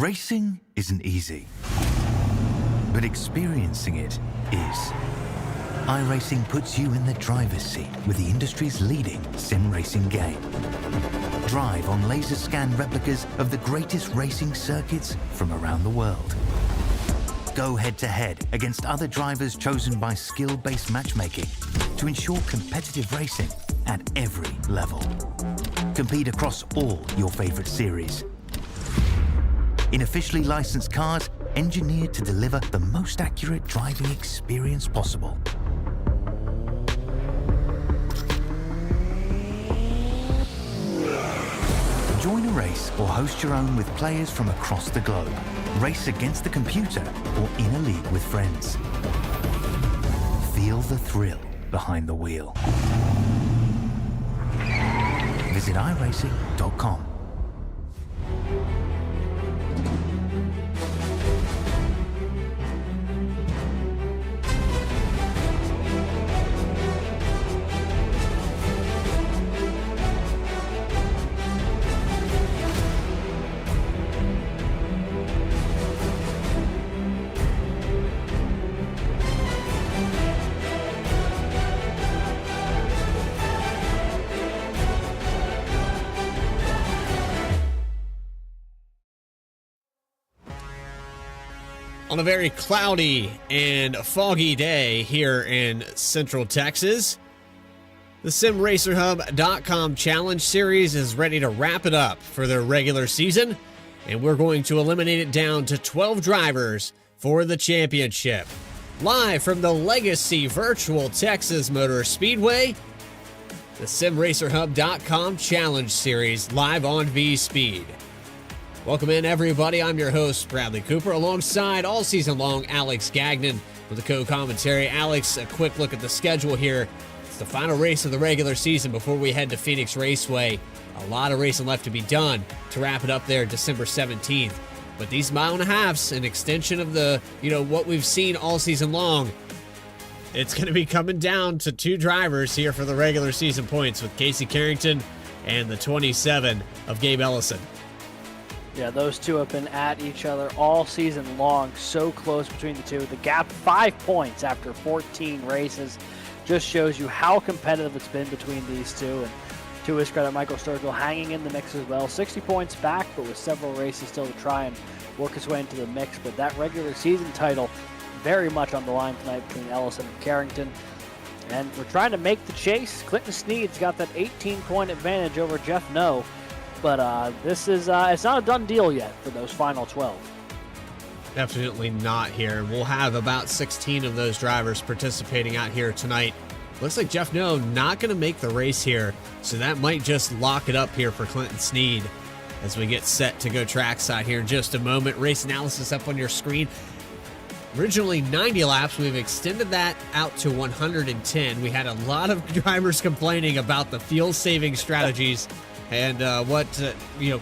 Racing isn't easy, but experiencing it is. iRacing puts you in the driver's seat with the industry's leading sim racing game. Drive on laser scan replicas of the greatest racing circuits from around the world. Go head-to-head against other drivers chosen by skill-based matchmaking to ensure competitive racing at every level. Compete across all your favorite series. In officially licensed cars, engineered to deliver the most accurate driving experience possible. Join a race or host your own with players from across the globe. Race against the computer or in a league with friends. Feel the thrill behind the wheel. Visit iRacing.com. On a very cloudy and foggy day here in Central Texas, the SimRacerHub.com Challenge Series is ready to wrap it up for their regular season, and we're going to eliminate it down to 12 drivers for the championship. Live from the Legacy Virtual Texas Motor Speedway, the SimRacerHub.com Challenge Series live on V-Speed. Welcome in, everybody. I'm your host, Bradley Cooper, alongside all season long Alex Gagnon with the co-commentary. Alex, a quick look at the schedule here. It's the final race of the regular season before we head to Phoenix Raceway. A lot of racing left to be done to wrap it up there December 17th. But these mile and a halves, an extension of the, what we've seen all season long, it's going to be coming down to two drivers here for the regular season points with Casey Carrington and the 27 of Gabe Ellison. Yeah, those two have been at each other all season long, so close between the two. The gap, 5 points after 14 races, just shows you how competitive it's been between these two. And to his credit, Michael Sturgill hanging in the mix as well. 60 points back, but with several races still to try and work his way into the mix. But that regular season title, very much on the line tonight between Ellison and Carrington. And we're trying to make the chase. Clinton Sneed's got that 18-point advantage over Jeff No. But this is it's not a done deal yet for those final 12. Definitely not here. We'll have about 16 of those drivers participating out here tonight. Looks like Jeff No not going to make the race here, so that might just lock it up here for Clinton Sneed as we get set to go trackside here in just a moment. Race analysis up on your screen. Originally 90 laps, we've extended that out to 110. We had a lot of drivers complaining about the fuel-saving strategies and what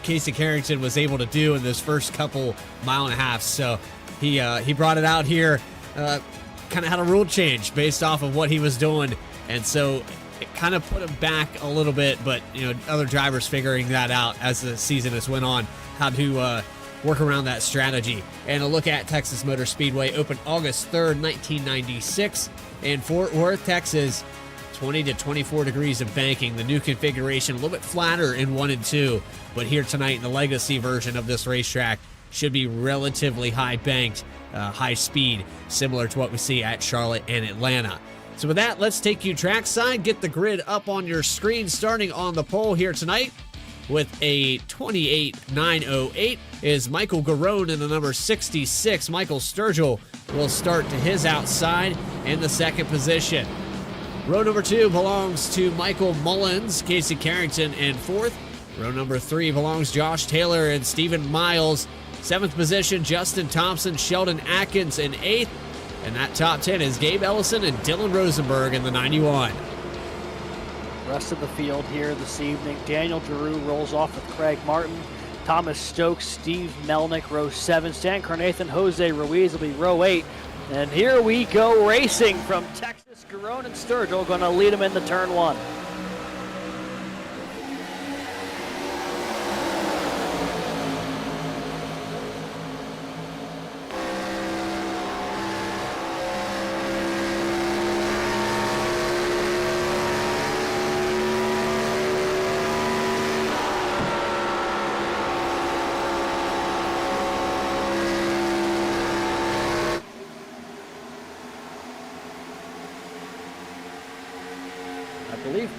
Casey Carrington was able to do in those first couple mile and a half. So he brought it out here, kind of had a rule change based off of what he was doing, and so it kind of put him back a little bit. But other drivers figuring that out as the season has went on, how to work around that strategy. And a look at Texas Motor Speedway, opened August 3rd, 1996 in Fort Worth, Texas. 20 to 24 degrees of banking. The new configuration a little bit flatter in 1 and 2, but here tonight in the Legacy version of this racetrack should be relatively high banked, high speed, similar to what we see at Charlotte and Atlanta. So with that, let's take you trackside, get the grid up on your screen, starting on the pole here tonight with a 28.908 is Michael Garone in the number 66. Michael Sturgill will start to his outside in the second position. Row number 2 belongs to Michael Mullins, Casey Carrington in 4th. Row number 3 belongs Josh Taylor and Stephen Miles. 7th position, Justin Thompson, Sheldon Atkins in 8th. And that top 10 is Gabe Ellison and Dylan Rosenberg in the 91. Rest of the field here this evening. Daniel Giroux rolls off with Craig Martin. Thomas Stokes, Steve Melnick, row 7. Stan Carnathan, Jose Ruiz will be row 8. And here we go racing from Texas. Garone and Sturgill going to lead him into turn 1.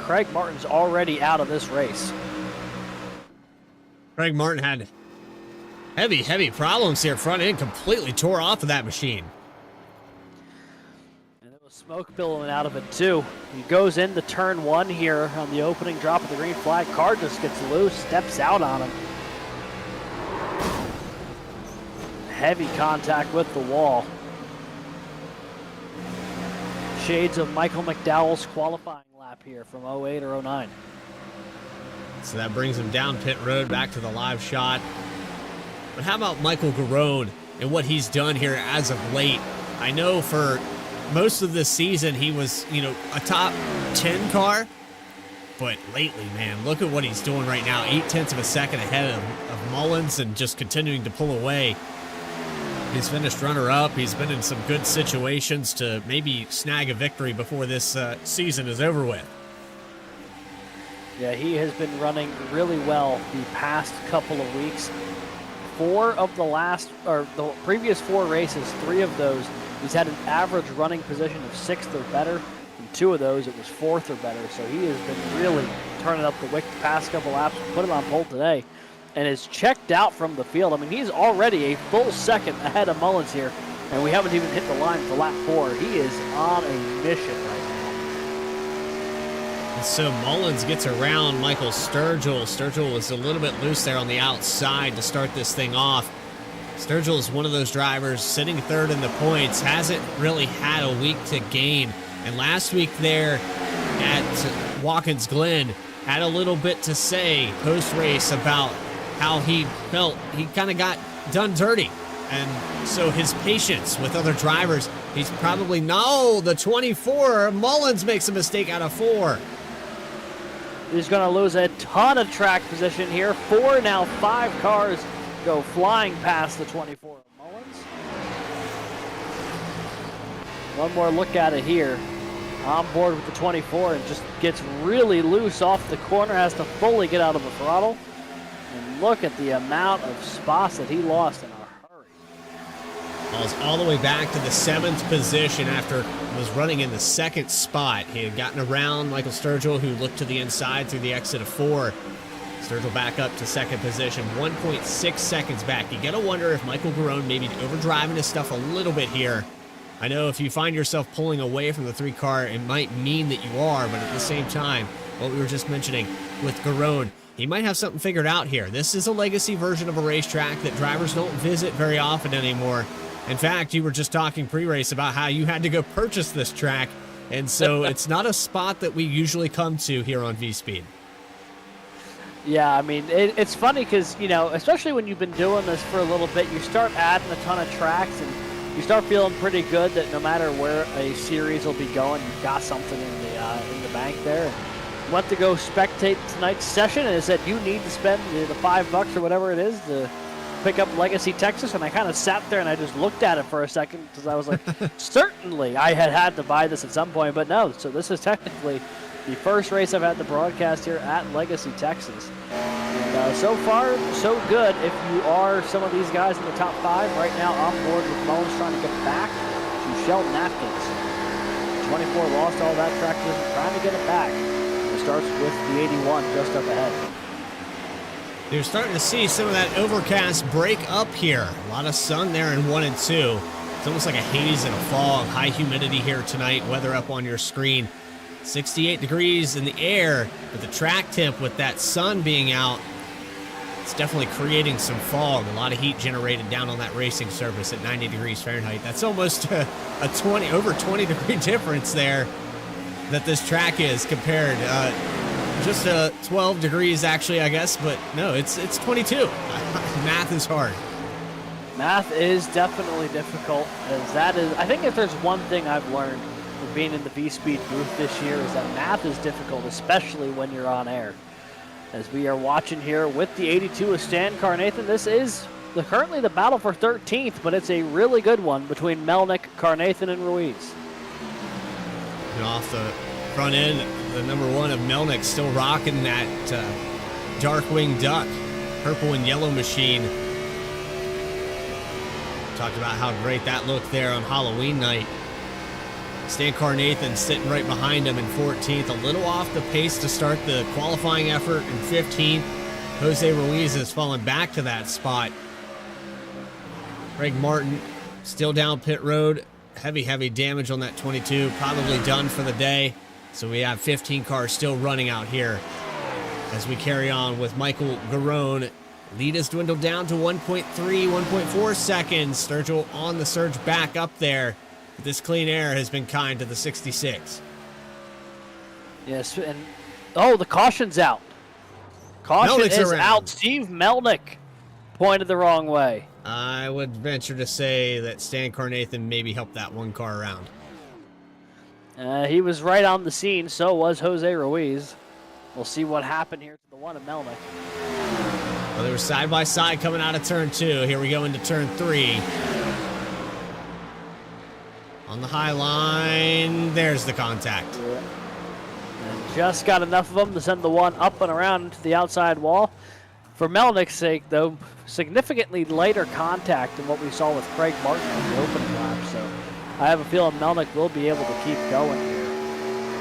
Craig Martin's already out of this race. Craig Martin had heavy problems here. Front end completely tore off of that machine. And it was smoke billowing out of it too. He goes into turn 1 here on the opening drop of the green flag. Car just gets loose, steps out on him. Heavy contact with the wall. Shades of Michael McDowell's qualifying lap here from 08 or 09. So that brings him down pit road back to the live shot. But how about Michael Garone and what he's done here as of late? I know for most of this season he was, a top 10 car. But lately, man, look at what he's doing right now. 0.8 of a second ahead of Mullins and just continuing to pull away. He's finished runner-up. He's been in some good situations to maybe snag a victory before this season is over with. Yeah, he has been running really well the past couple of weeks. The previous 4 races, 3 of those, he's had an average running position of 6th or better. In 2 of those, it was 4th or better. So he has been really turning up the wick the past couple laps. Put it on pole today. And is checked out from the field. I mean, he's already a full second ahead of Mullins here, and we haven't even hit the line for lap 4. He is on a mission right now. And so Mullins gets around Michael Sturgill. Sturgill was a little bit loose there on the outside to start this thing off. Sturgill is one of those drivers sitting 3rd in the points, hasn't really had a week to gain. And last week there at Watkins Glen had a little bit to say post-race about how he felt he kind of got done dirty. And so his patience with other drivers, he's probably, no, the 24, Mullins makes a mistake out of 4. He's going to lose a ton of track position here. 4, now 5 cars go flying past the 24 of Mullins. One more look at it here. On board with the 24 and just gets really loose off the corner, has to fully get out of the throttle. And look at the amount of spots that he lost in a hurry. Falls all the way back to the 7th position after was running in the 2nd spot. He had gotten around Michael Sturgill, who looked to the inside through the exit of 4. Sturgill back up to 2nd position, 1.6 seconds back. You gotta wonder if Michael Garone maybe overdriving his stuff a little bit here. I know if you find yourself pulling away from the 3 car, it might mean that you are, but at the same time, what we were just mentioning with Garone, he might have something figured out here. This is a legacy version of a racetrack that drivers don't visit very often anymore. In fact, you were just talking pre-race about how you had to go purchase this track, and so it's not a spot that we usually come to here on V-Speed. Yeah, I mean, it's funny because, especially when you've been doing this for a little bit, you start adding a ton of tracks, and you start feeling pretty good that no matter where a series will be going, you've got something in the bank there. Went to go spectate tonight's session, and it said you need to spend the $5 or whatever it is to pick up Legacy Texas, and I kind of sat there and I just looked at it for a second because I was like, certainly I had to buy this at some point, but no. So this is technically the first race I've had to broadcast here at Legacy Texas. And so far, so good. If you are some of these guys in the top 5 right now on board with Mullins trying to get back to Sheldon Atkins. 24 lost all that track position, trying to get it back. Starts with the 81 just up ahead. You're starting to see some of that overcast break up here. A lot of sun there in 1 and 2. It's almost like a haze and a fog. High humidity here tonight. Weather up on your screen. 68 degrees in the air, but the track temp with that sun being out, it's definitely creating some fog. A lot of heat generated down on that racing surface at 90 degrees Fahrenheit. That's almost a over 20 degree difference there that this track is compared. Just 12 degrees actually, I guess, but no, it's 22. Math is hard. Math is definitely difficult, as that is, I think if there's one thing I've learned from being in the V-Speed booth this year is that math is difficult, especially when you're on air. As we are watching here with the 82 of Stan Carnathan, this is currently the battle for 13th, but it's a really good one between Melnick, Carnathan, and Ruiz. And off the front end, the number 1 of Melnick still rocking that Darkwing Duck, purple and yellow machine. Talked about how great that looked there on Halloween night. Stan Carnathan sitting right behind him in 14th, a little off the pace to start the qualifying effort in 15th. Jose Ruiz has fallen back to that spot. Craig Martin still down pit road. Heavy damage on that 22. Probably done for the day. So we have 15 cars still running out here as we carry on with Michael Garone. Lead has dwindled down to 1.3, 1.4 seconds. Sturgill on the surge back up there. This clean air has been kind to the 66. Yes, and the caution's out. Caution Melnick's is around. out. Steve Melnick pointed the wrong way. I would venture to say that Stan Carnathan maybe helped that one car around. He was right on the scene, so was Jose Ruiz. We'll see what happened here to the one of Melnick. Well, they were side by side coming out of turn 2. Here we go into turn 3. On the high line, there's the contact. Yeah. And just got enough of them to send the one up and around into the outside wall. For Melnick's sake, though, significantly lighter contact than what we saw with Craig Martin in the opening lap. So I have a feeling Melnick will be able to keep going here.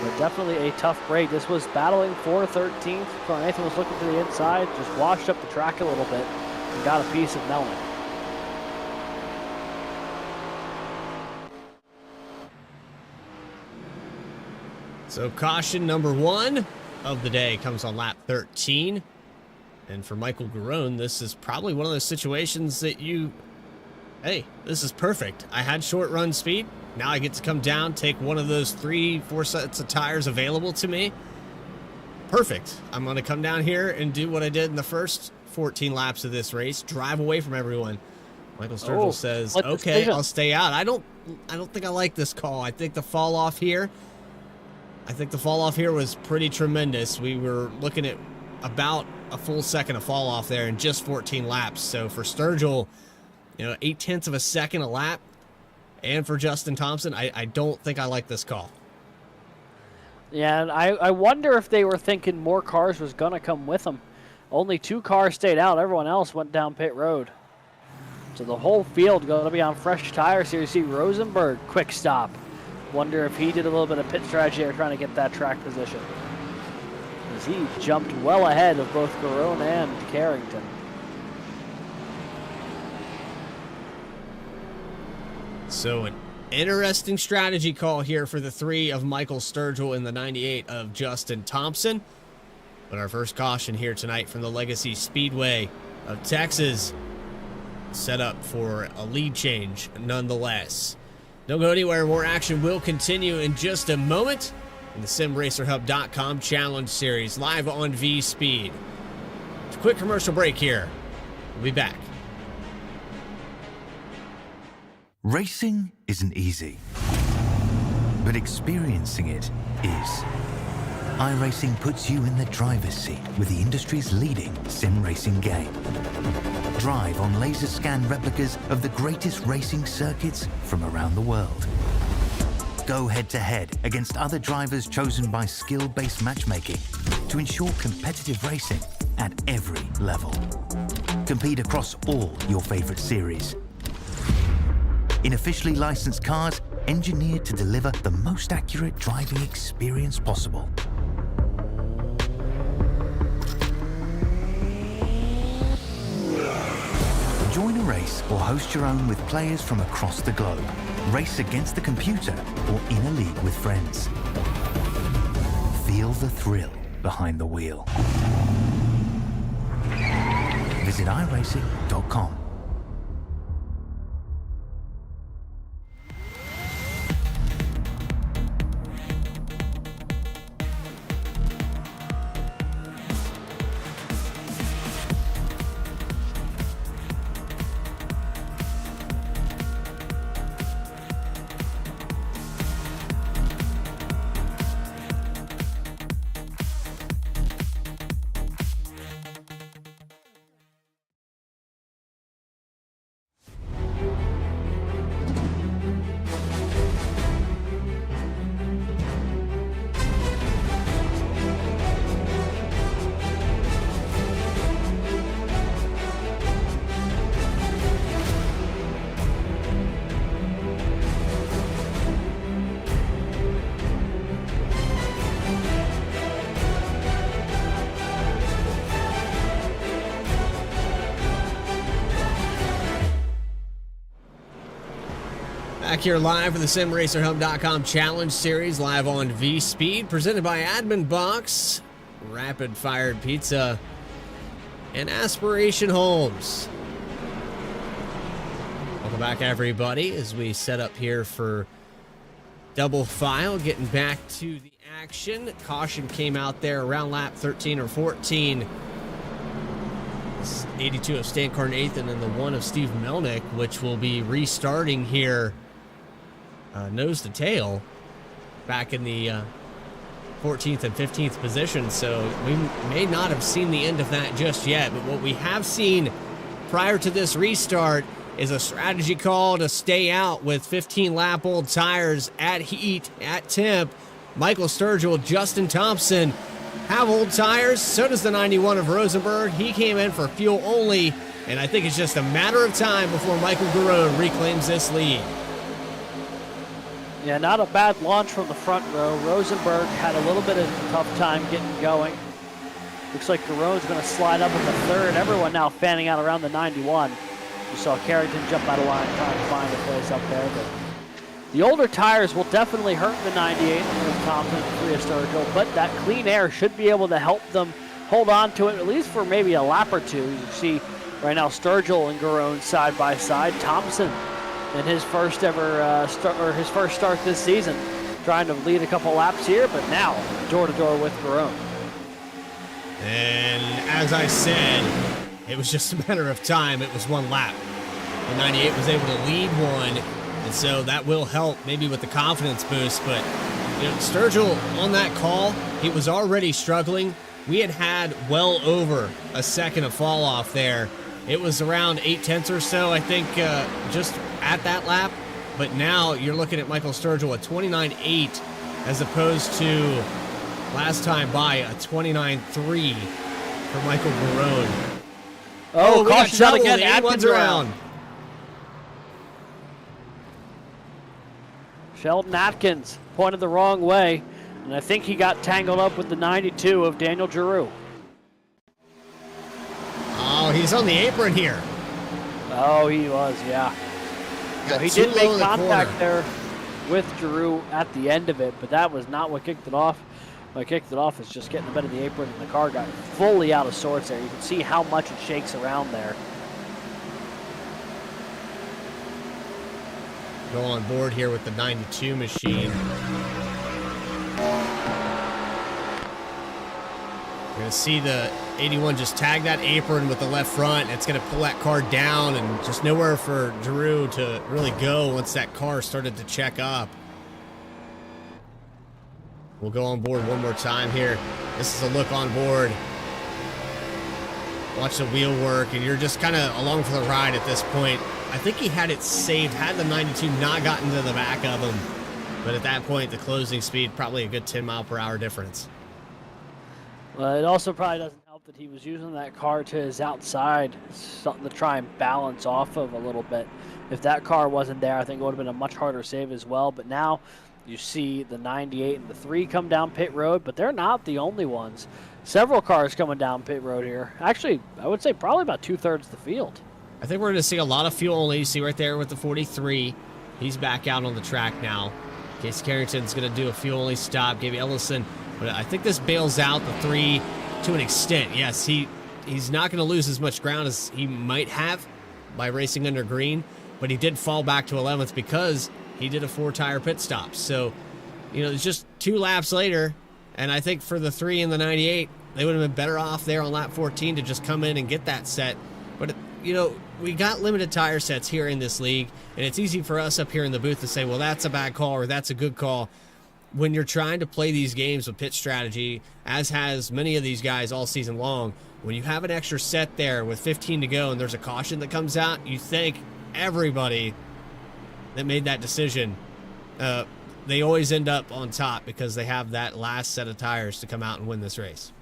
But definitely a tough break. This was battling for 13th. Carnathan was looking to the inside, just washed up the track a little bit and got a piece of Melnick. So caution number 1 of the day comes on lap 13. And for Michael Garone, this is probably one of those situations that hey, this is perfect. I had short run speed. Now I get to come down, take one of those 3-4 sets of tires available to me. Perfect. I'm going to come down here and do what I did in the first 14 laps of this race, drive away from everyone. Michael Sturgill says, okay, I'll stay out. I don't think I like this call. I think the fall off here was pretty tremendous. We were looking at about a full second of fall off there in just 14 laps. So for Sturgill, 0.8 of a second a lap. And for Justin Thompson, I don't think I like this call. Yeah, and I wonder if they were thinking more cars was going to come with them. Only 2 cars stayed out. Everyone else went down pit road. So the whole field going to be on fresh tires here. You see Rosenberg, quick stop. Wonder if he did a little bit of pit strategy there trying to get that track position. As he jumped well ahead of both Garone and Carrington. So an interesting strategy call here for the 3 of Michael Sturgill and the 98 of Justin Thompson. But our first caution here tonight from the Legacy Speedway of Texas. Set up for a lead change nonetheless. Don't go anywhere. More action will continue in just a moment in the SimRacerHub.com Challenge Series live on V-Speed. Quick commercial break here. We'll be back. Racing isn't easy, but experiencing it is. iRacing puts you in the driver's seat with the industry's leading sim racing game. Drive on laser scan replicas of the greatest racing circuits from around the world. Go head-to-head against other drivers chosen by skill-based matchmaking to ensure competitive racing at every level. Compete across all your favorite series. In officially licensed cars, engineered to deliver the most accurate driving experience possible. Join a race or host your own with players from across the globe. Race against the computer or in a league with friends. Feel the thrill behind the wheel. Visit iRacing.com. Back here live for the SimRacerHub.com Challenge Series, live on V-Speed, presented by Admin Box, Rapid Fired Pizza, and Aspiration Homes. Welcome back, everybody, as we set up here for double file, getting back to the action. Caution came out there around lap 13 or 14. 82 of Stan Carnathan and the 1 of Steve Melnick, which will be restarting here nose to tail back in the 14th and 15th position. So we may not have seen the end of that just yet, but what we have seen prior to this restart is a strategy call to stay out with 15-lap-old tires at heat, at temp. Michael Sturgill, Justin Thompson have old tires. So does the 91 of Rosenberg. He came in for fuel only, and I think it's just a matter of time before Michael Garone reclaims this lead. Yeah, not a bad launch from the front row. Rosenberg had a little bit of a tough time getting going. Looks like Garone's going to slide up in the third. Everyone now fanning out around the 91. You saw Carrington jump out of line trying to find a place up there. But the older tires will definitely hurt the 98 with Thompson and Sturgill, but that clean air should be able to help them hold on to it, at least for maybe a lap or two. You see right now Sturgill and Garone side by side. Thompson in his first ever his first start this season, trying to lead a couple laps here, but now door to door with Garone. And as I said, it was just a matter of time. It was one lap. The 98 was able to lead one, and so that will help maybe with the confidence boost. But you know, Sturgill on that call, he was already struggling. We had well over a second of fall off there. It was around 0.8 or so, I think, just at that lap. But now you're looking at Michael Sturgill at 29.8 as opposed to last time by a 29.3 for Michael Garone. Oh, we got caution out trouble. again. The Atkins 81's around. Sheldon Atkins pointed the wrong way, and I think he got tangled up with the 92 of Daniel Giroux. Oh, he's on the apron here. Oh, he was, yeah. So he did make contact there with Giroux at the end of it, but that was not what kicked it off. What kicked it off is just getting a bit of the apron, and the car got fully out of sorts there. You can see how much it shakes around there. Go on board here with the 92 machine. You're going to see the 81 just tag that apron with the left front. It's going to pull that car down, and just nowhere for Giroux to really go once that car started to check up. We'll go on board one more time here. This is a look on board. Watch the wheel work, and you're just kind of along for the ride at this point. I think he had it saved, had the 92 not gotten to the back of him. But at that point, the closing speed, probably a good 10 mile per hour difference. Well, it also probably doesn't help that he was using that car to his outside, something to try and balance off of a little bit. If that car wasn't there, I think it would have been a much harder save as well. But now you see the 98 and the 3 come down pit road, but they're not the only ones. Several cars coming down pit road here. Actually, I would say probably about 2/3 of the field. I think we're going to see a lot of fuel only. You see right there with the 43. He's back out on the track now. Casey Carrington's going to do a fuel only stop. Gabe Ellison. But I think this bails out the 3 to an extent. Yes, he's not going to lose as much ground as he might have by racing under green, but he did fall back to 11th because he did a 4-tire pit stop. So, you know, it's just 2 laps later, and I think for the 3 and the 98, they would have been better off there on lap 14 to just come in and get that set. But, you know, we got limited tire sets here in this league, and it's easy for us up here in the booth to say, well, that's a bad call or that's a good call. When you're trying to play these games with pit strategy, as has many of these guys all season long, when you have an extra set there with 15 to go and there's a caution that comes out, you thank everybody that made that decision. They always end up on top because they have that last set of tires to come out and win this race.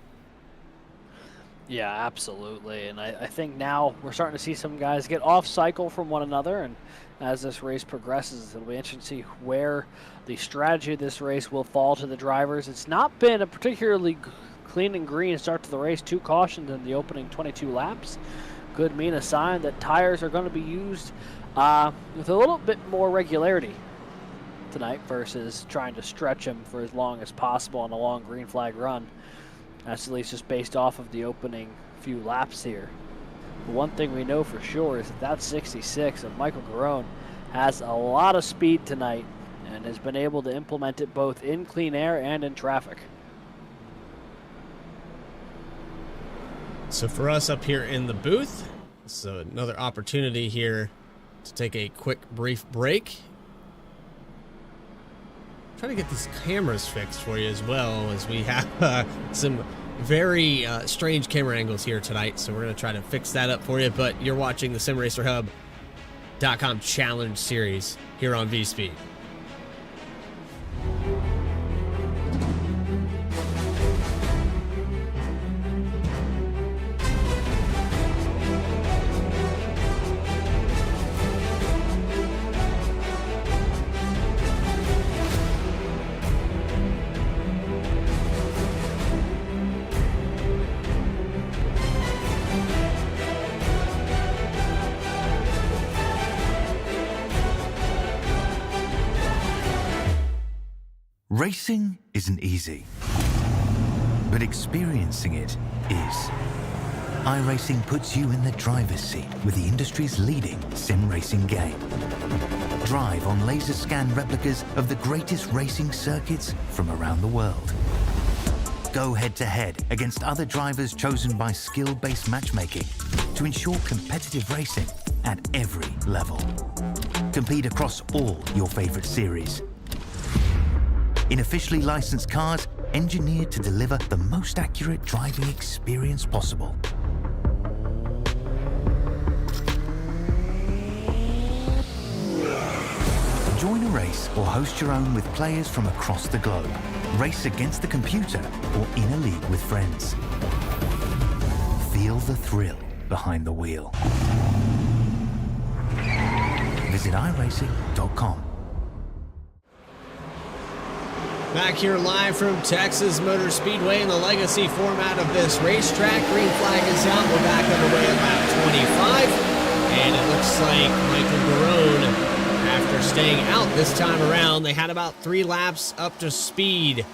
Yeah, absolutely. And I think now we're starting to see some guys get off cycle from one another, and as this race progresses, it'll be interesting to see where the strategy of this race will fall to the drivers. It's not been a particularly clean and green start to the race. 2 cautions in the opening 22 laps could mean a sign that tires are going to be used with a little bit more regularity tonight versus trying to stretch him for as long as possible on a long green flag run. That's at least just based off of the opening few laps here. But one thing we know for sure is that 66 of Michael Garone has a lot of speed tonight and has been able to implement it both in clean air and in traffic. So for us up here in the booth, so another opportunity here to take a quick brief break. Trying to get these cameras fixed for you as well, as we have some very strange camera angles here tonight, so we're going to try to fix that up for you. But you're watching the SimRacerHub.com Challenge Series here on V-Speed. Racing isn't easy, but experiencing it is. iRacing puts you in the driver's seat with the industry's leading sim racing game. Drive on laser scan replicas of the greatest racing circuits from around the world. Go head-to-head against other drivers chosen by skill-based matchmaking to ensure competitive racing at every level. Compete across all your favorite series. In officially licensed cars, engineered to deliver the most accurate driving experience possible. Join a race or host your own with players from across the globe. Race against the computer or in a league with friends. Feel the thrill behind the wheel. Visit iRacing.com. Back here live from Texas Motor Speedway in the legacy format of this racetrack. Green flag is out. We're back underway at lap 25. And it looks like Michael Garone, after staying out this time around, they had about 3 laps up to speed.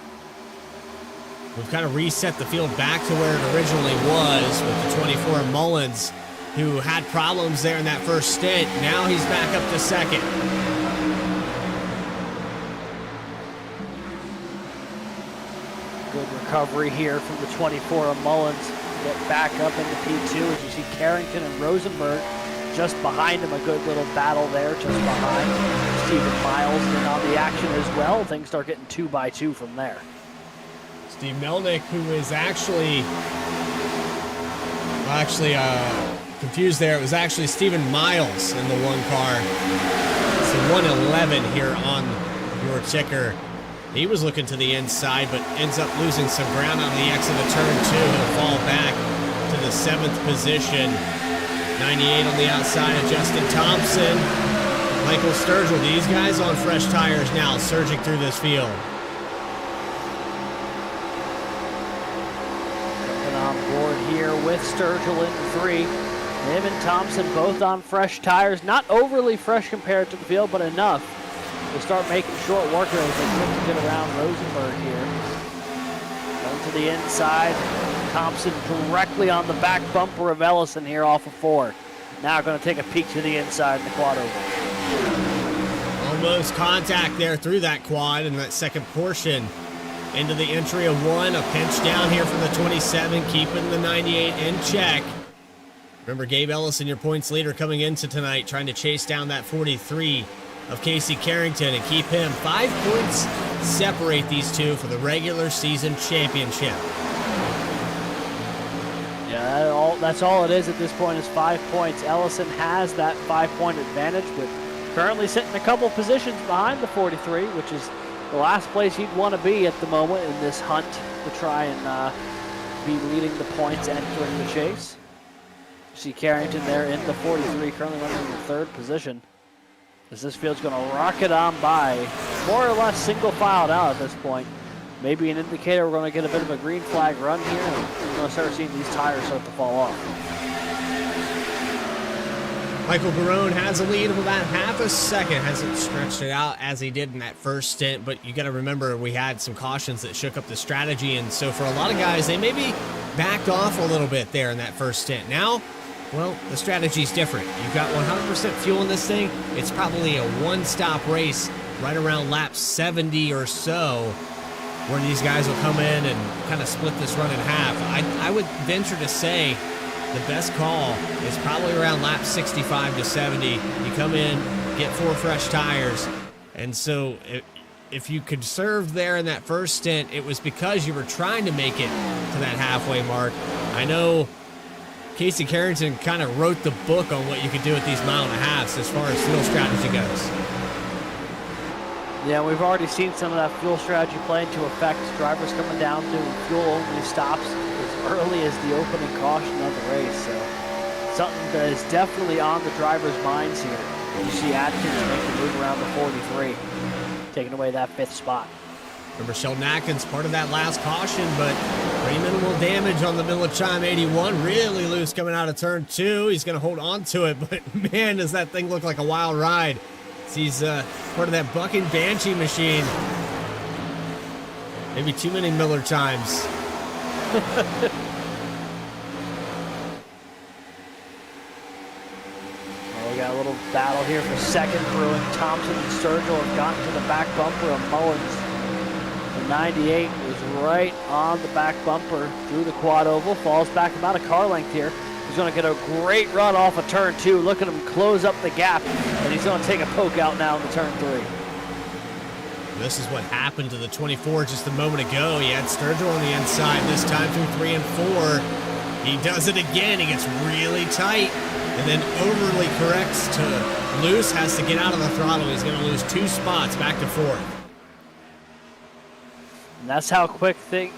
We've kind of reset the field back to where it originally was with the 24 Mullins, who had problems there in that first stint. Now he's back up to second. Good recovery here from the 24 of Mullins. Get back up into P2 as you see Carrington and Rosenberg just behind him. A good little battle there just behind. Stephen Miles in on the action as well. Things start getting 2 by 2 from there. Steve Melnick, who is actually confused there. It was actually Stephen Miles in the one car. It's a 111 here on your ticker. He was looking to the inside, but ends up losing some ground on the exit of turn 2. He'll fall back to the 7th position. 98 on the outside of Justin Thompson. Michael Sturgill, these guys on fresh tires now, surging through this field. Coming on board here with Sturgill in 3. Him and Thompson both on fresh tires. Not overly fresh compared to the field, but enough to start making short work of it. They look to get around Rosenberg here. Going to the inside. Thompson directly on the back bumper of Ellison here off of 4. Now going to take a peek to the inside in the quad oval. Almost contact there through that quad in that second portion. Into the entry of 1. A pinch down here from the 27, keeping the 98 in check. Remember, Gabe Ellison, your points leader coming into tonight, trying to chase down that 43 of Casey Carrington and keep him. 5 points separate these two for the regular season championship. Yeah, that's all it is at this point is 5 points. Ellison has that 5-point advantage, but currently sitting a couple positions behind the 43, which is the last place he'd want to be at the moment in this hunt to try and be leading the points entering the chase. You see Carrington there in the 43, currently running in the 3rd position. As this field's going to rocket on by, more or less single filed out at this point. Maybe an indicator we're going to get a bit of a green flag run here, and we're going to start seeing these tires start to fall off. Michael Garone has a lead of about half a second. Hasn't stretched it out as he did in that first stint, but you got to remember we had some cautions that shook up the strategy, and so for a lot of guys, they maybe backed off a little bit there in that first stint. Now, well, the strategy's different. You've got 100% fuel in this thing. It's probably a one-stop race right around lap 70 or so, where these guys will come in and kind of split this run in half. I would venture to say the best call is probably around lap 65 to 70. You come in, get 4 fresh tires, and so if you conserved there in that first stint, it was because you were trying to make it to that halfway mark. I know Casey Carrington kind of wrote the book on what you could do at these mile-and-a-halves as far as fuel strategy goes. Yeah, we've already seen some of that fuel strategy play into effect. Drivers coming down doing fuel-only stops as early as the opening caution of the race. So something that is definitely on the drivers' minds here. You see Atkins make the move around the 43, taking away that 5th spot. Remember, Sheldon Atkins, part of that last caution, but pretty minimal damage on the Millichime 81. Really loose coming out of turn 2. He's going to hold on to it, but man, does that thing look like a wild ride. He's part of that bucking Banshee machine. Maybe too many Miller chimes. Well, we got a little battle here for second brewing. Thompson and Sturgill have gotten to the back bumper of Mullins. The 98 is right on the back bumper through the quad oval. Falls back about a car length here. He's going to get a great run off of turn 2. Look at him close up the gap. And he's going to take a poke out now in the turn 3. This is what happened to the 24 just a moment ago. He had Sturgill on the inside, this time through 3 and 4. He does it again. He gets really tight and then overly corrects to loose, has to get out of the throttle. He's going to lose 2 spots back to 4th. And that's how quickly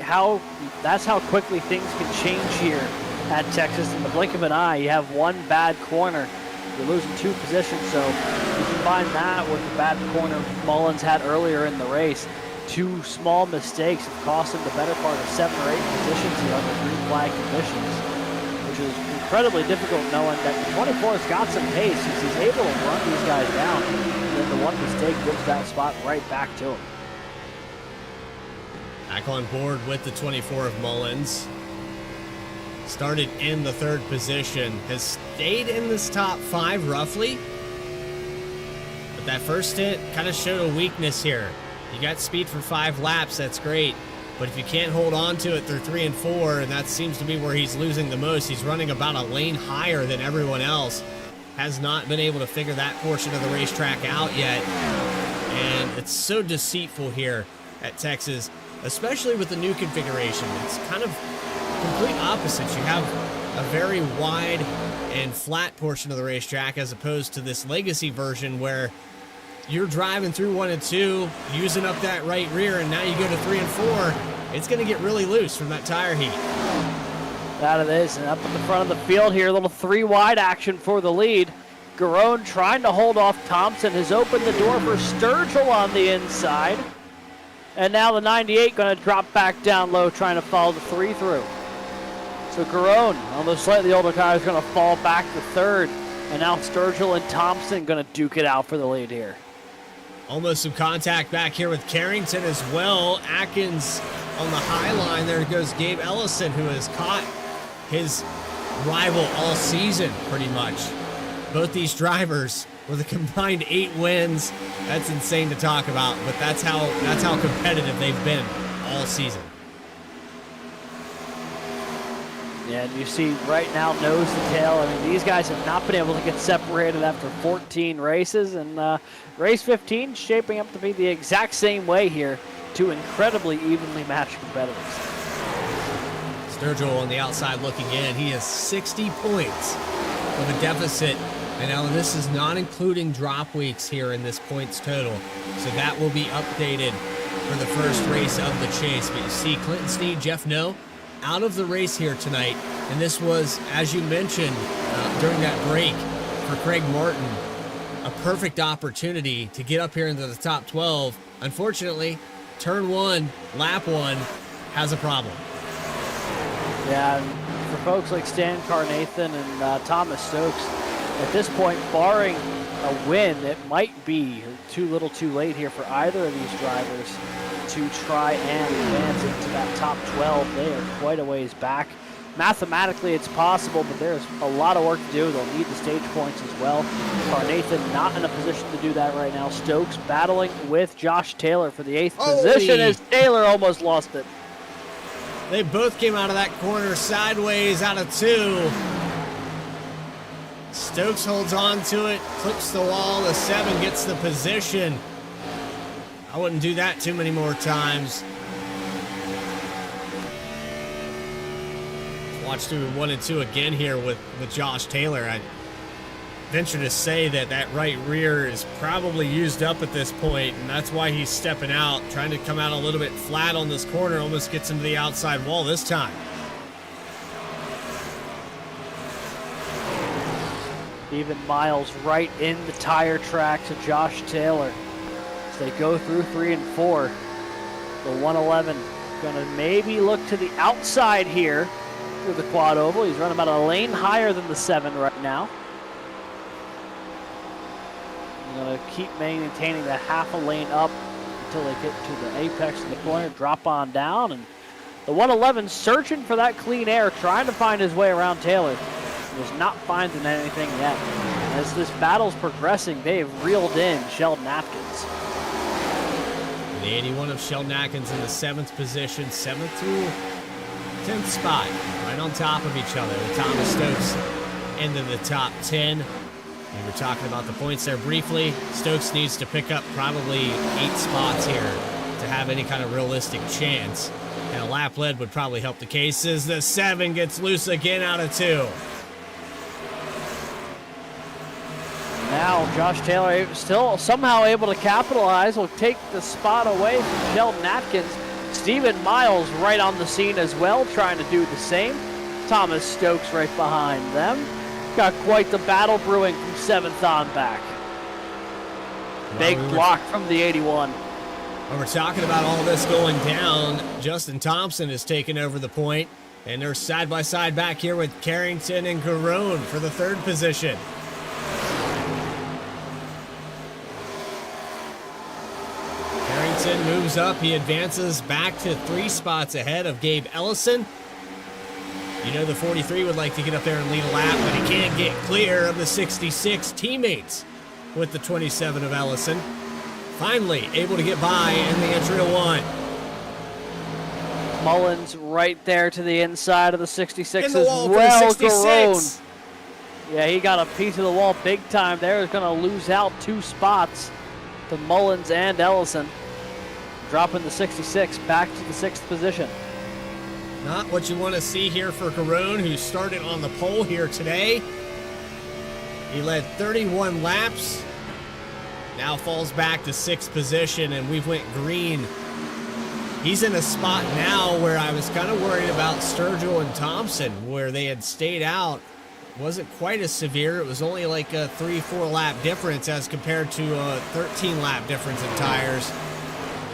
things can change here at Texas. In the blink of an eye, you have one bad corner, you're losing 2 positions. So you combine that with the bad corner Mullins had earlier in the race. 2 small mistakes have cost him the better part of 7 or 8 positions here under green flag conditions, which is incredibly difficult knowing that the 24's got some pace. He's able to run these guys down, and then the one mistake gives that spot right back to him. Back on board with the 24 of Mullins. Started in the 3rd position. Has stayed in this top 5 roughly. But that first stint kind of showed a weakness here. You got speed for 5 laps, that's great. But if you can't hold on to it through 3 and 4, and that seems to be where he's losing the most, he's running about a lane higher than everyone else. Has not been able to figure that portion of the racetrack out yet. And it's so deceitful here at Texas, especially with the new configuration. It's kind of complete opposites. You have a very wide and flat portion of the racetrack as opposed to this legacy version where you're driving through 1 and 2, using up that right rear, and now you go to 3 and 4. It's going to get really loose from that tire heat. That it is, and up at the front of the field here, a little 3 wide action for the lead. Garone trying to hold off Thompson has opened the door for Sturgill on the inside. And now the 98 going to drop back down low, trying to follow the 3 through. So Garone, on the slightly older car, is going to fall back to 3rd. And now Sturgill and Thompson going to duke it out for the lead here. Almost some contact back here with Carrington as well. Atkins on the high line. There goes Gabe Ellison, who has caught his rival all season pretty much. Both these drivers with a combined 8 wins. That's insane to talk about, but that's how competitive they've been all season. Yeah, and you see right now, nose to tail. I mean, these guys have not been able to get separated after 14 races, and race 15 shaping up to be the exact same way here. 2 incredibly evenly matched competitors. Sturgill on the outside looking in. He has 60 points of a deficit. And now this is not including drop weeks here in this points total. So that will be updated for the first race of the chase. But you see Clinton Sneed, Jeff No, out of the race here tonight. And this was, as you mentioned during that break for Craig Martin, a perfect opportunity to get up here into the top 12. Unfortunately, turn 1, lap 1 has a problem. Yeah, and for folks like Stan Carnathan and Thomas Stokes, At this point, barring a win, it might be too little too late here for either of these drivers to try and advance into that top 12. They are quite a ways back. Mathematically, it's possible, but there's a lot of work to do. They'll need the stage points as well. Carnathan not in a position to do that right now. Stokes battling with Josh Taylor for the 8th position as Taylor almost lost it. They both came out of that corner sideways out of 2. Stokes holds on to it, clips the wall. The 7 gets the position. I wouldn't do that too many more times. Watch through 1 and 2 again here with Josh Taylor. I venture to say that right rear is probably used up at this point, and that's why he's stepping out, trying to come out a little bit flat on this corner, almost gets him to the outside wall this time. Even Miles right in the tire track to Josh Taylor. As they go through 3 and 4, the 111 gonna maybe look to the outside here through the quad oval. He's running about a lane higher than the 7 right now. He's gonna keep maintaining that half a lane up until they get to the apex of the corner, drop on down, and the 111 searching for that clean air, trying to find his way around Taylor. He is not finding anything yet. As this battle's progressing, they've reeled in Sheldon Atkins. The 81 of Sheldon Atkins in the 7th position, 7th through 10th spot, right on top of each other. The Thomas Stokes into the top 10. We were talking about the points there briefly. Stokes needs to pick up probably 8 spots here to have any kind of realistic chance. And a lap lead would probably help the case as the 7 gets loose again out of 2. Now Josh Taylor still somehow able to capitalize, will take the spot away from Sheldon Atkins. Stephen Miles right on the scene as well, trying to do the same. Thomas Stokes right behind them. Got quite the battle brewing from 7th on back. Big block from the 81. When we're talking about all this going down, Justin Thompson has taken over the point, and they're side by side back here with Carrington and Garone for the 3rd position. Carrington moves up. He advances back to 3 spots ahead of Gabe Ellison. You know the 43 would like to get up there and lead a lap, but he can't get clear of the 66 teammates with the 27 of Ellison. Finally able to get by in the entry of 1. Mullins right there to the inside of the 66 in the as wall well. for the 66. Yeah, he got a piece of the wall big time there. He's going to lose out 2 spots to Mullins and Ellison. Dropping the 66 back to the 6th position. Not what you want to see here for Garone, who started on the pole here today. He led 31 laps. Now falls back to 6th position, and we've went green. He's in a spot now where I was kind of worried about Sturgill and Thompson, where they had stayed out. Wasn't quite as severe. It was only like a 3-4 lap difference as compared to a 13 lap difference in tires.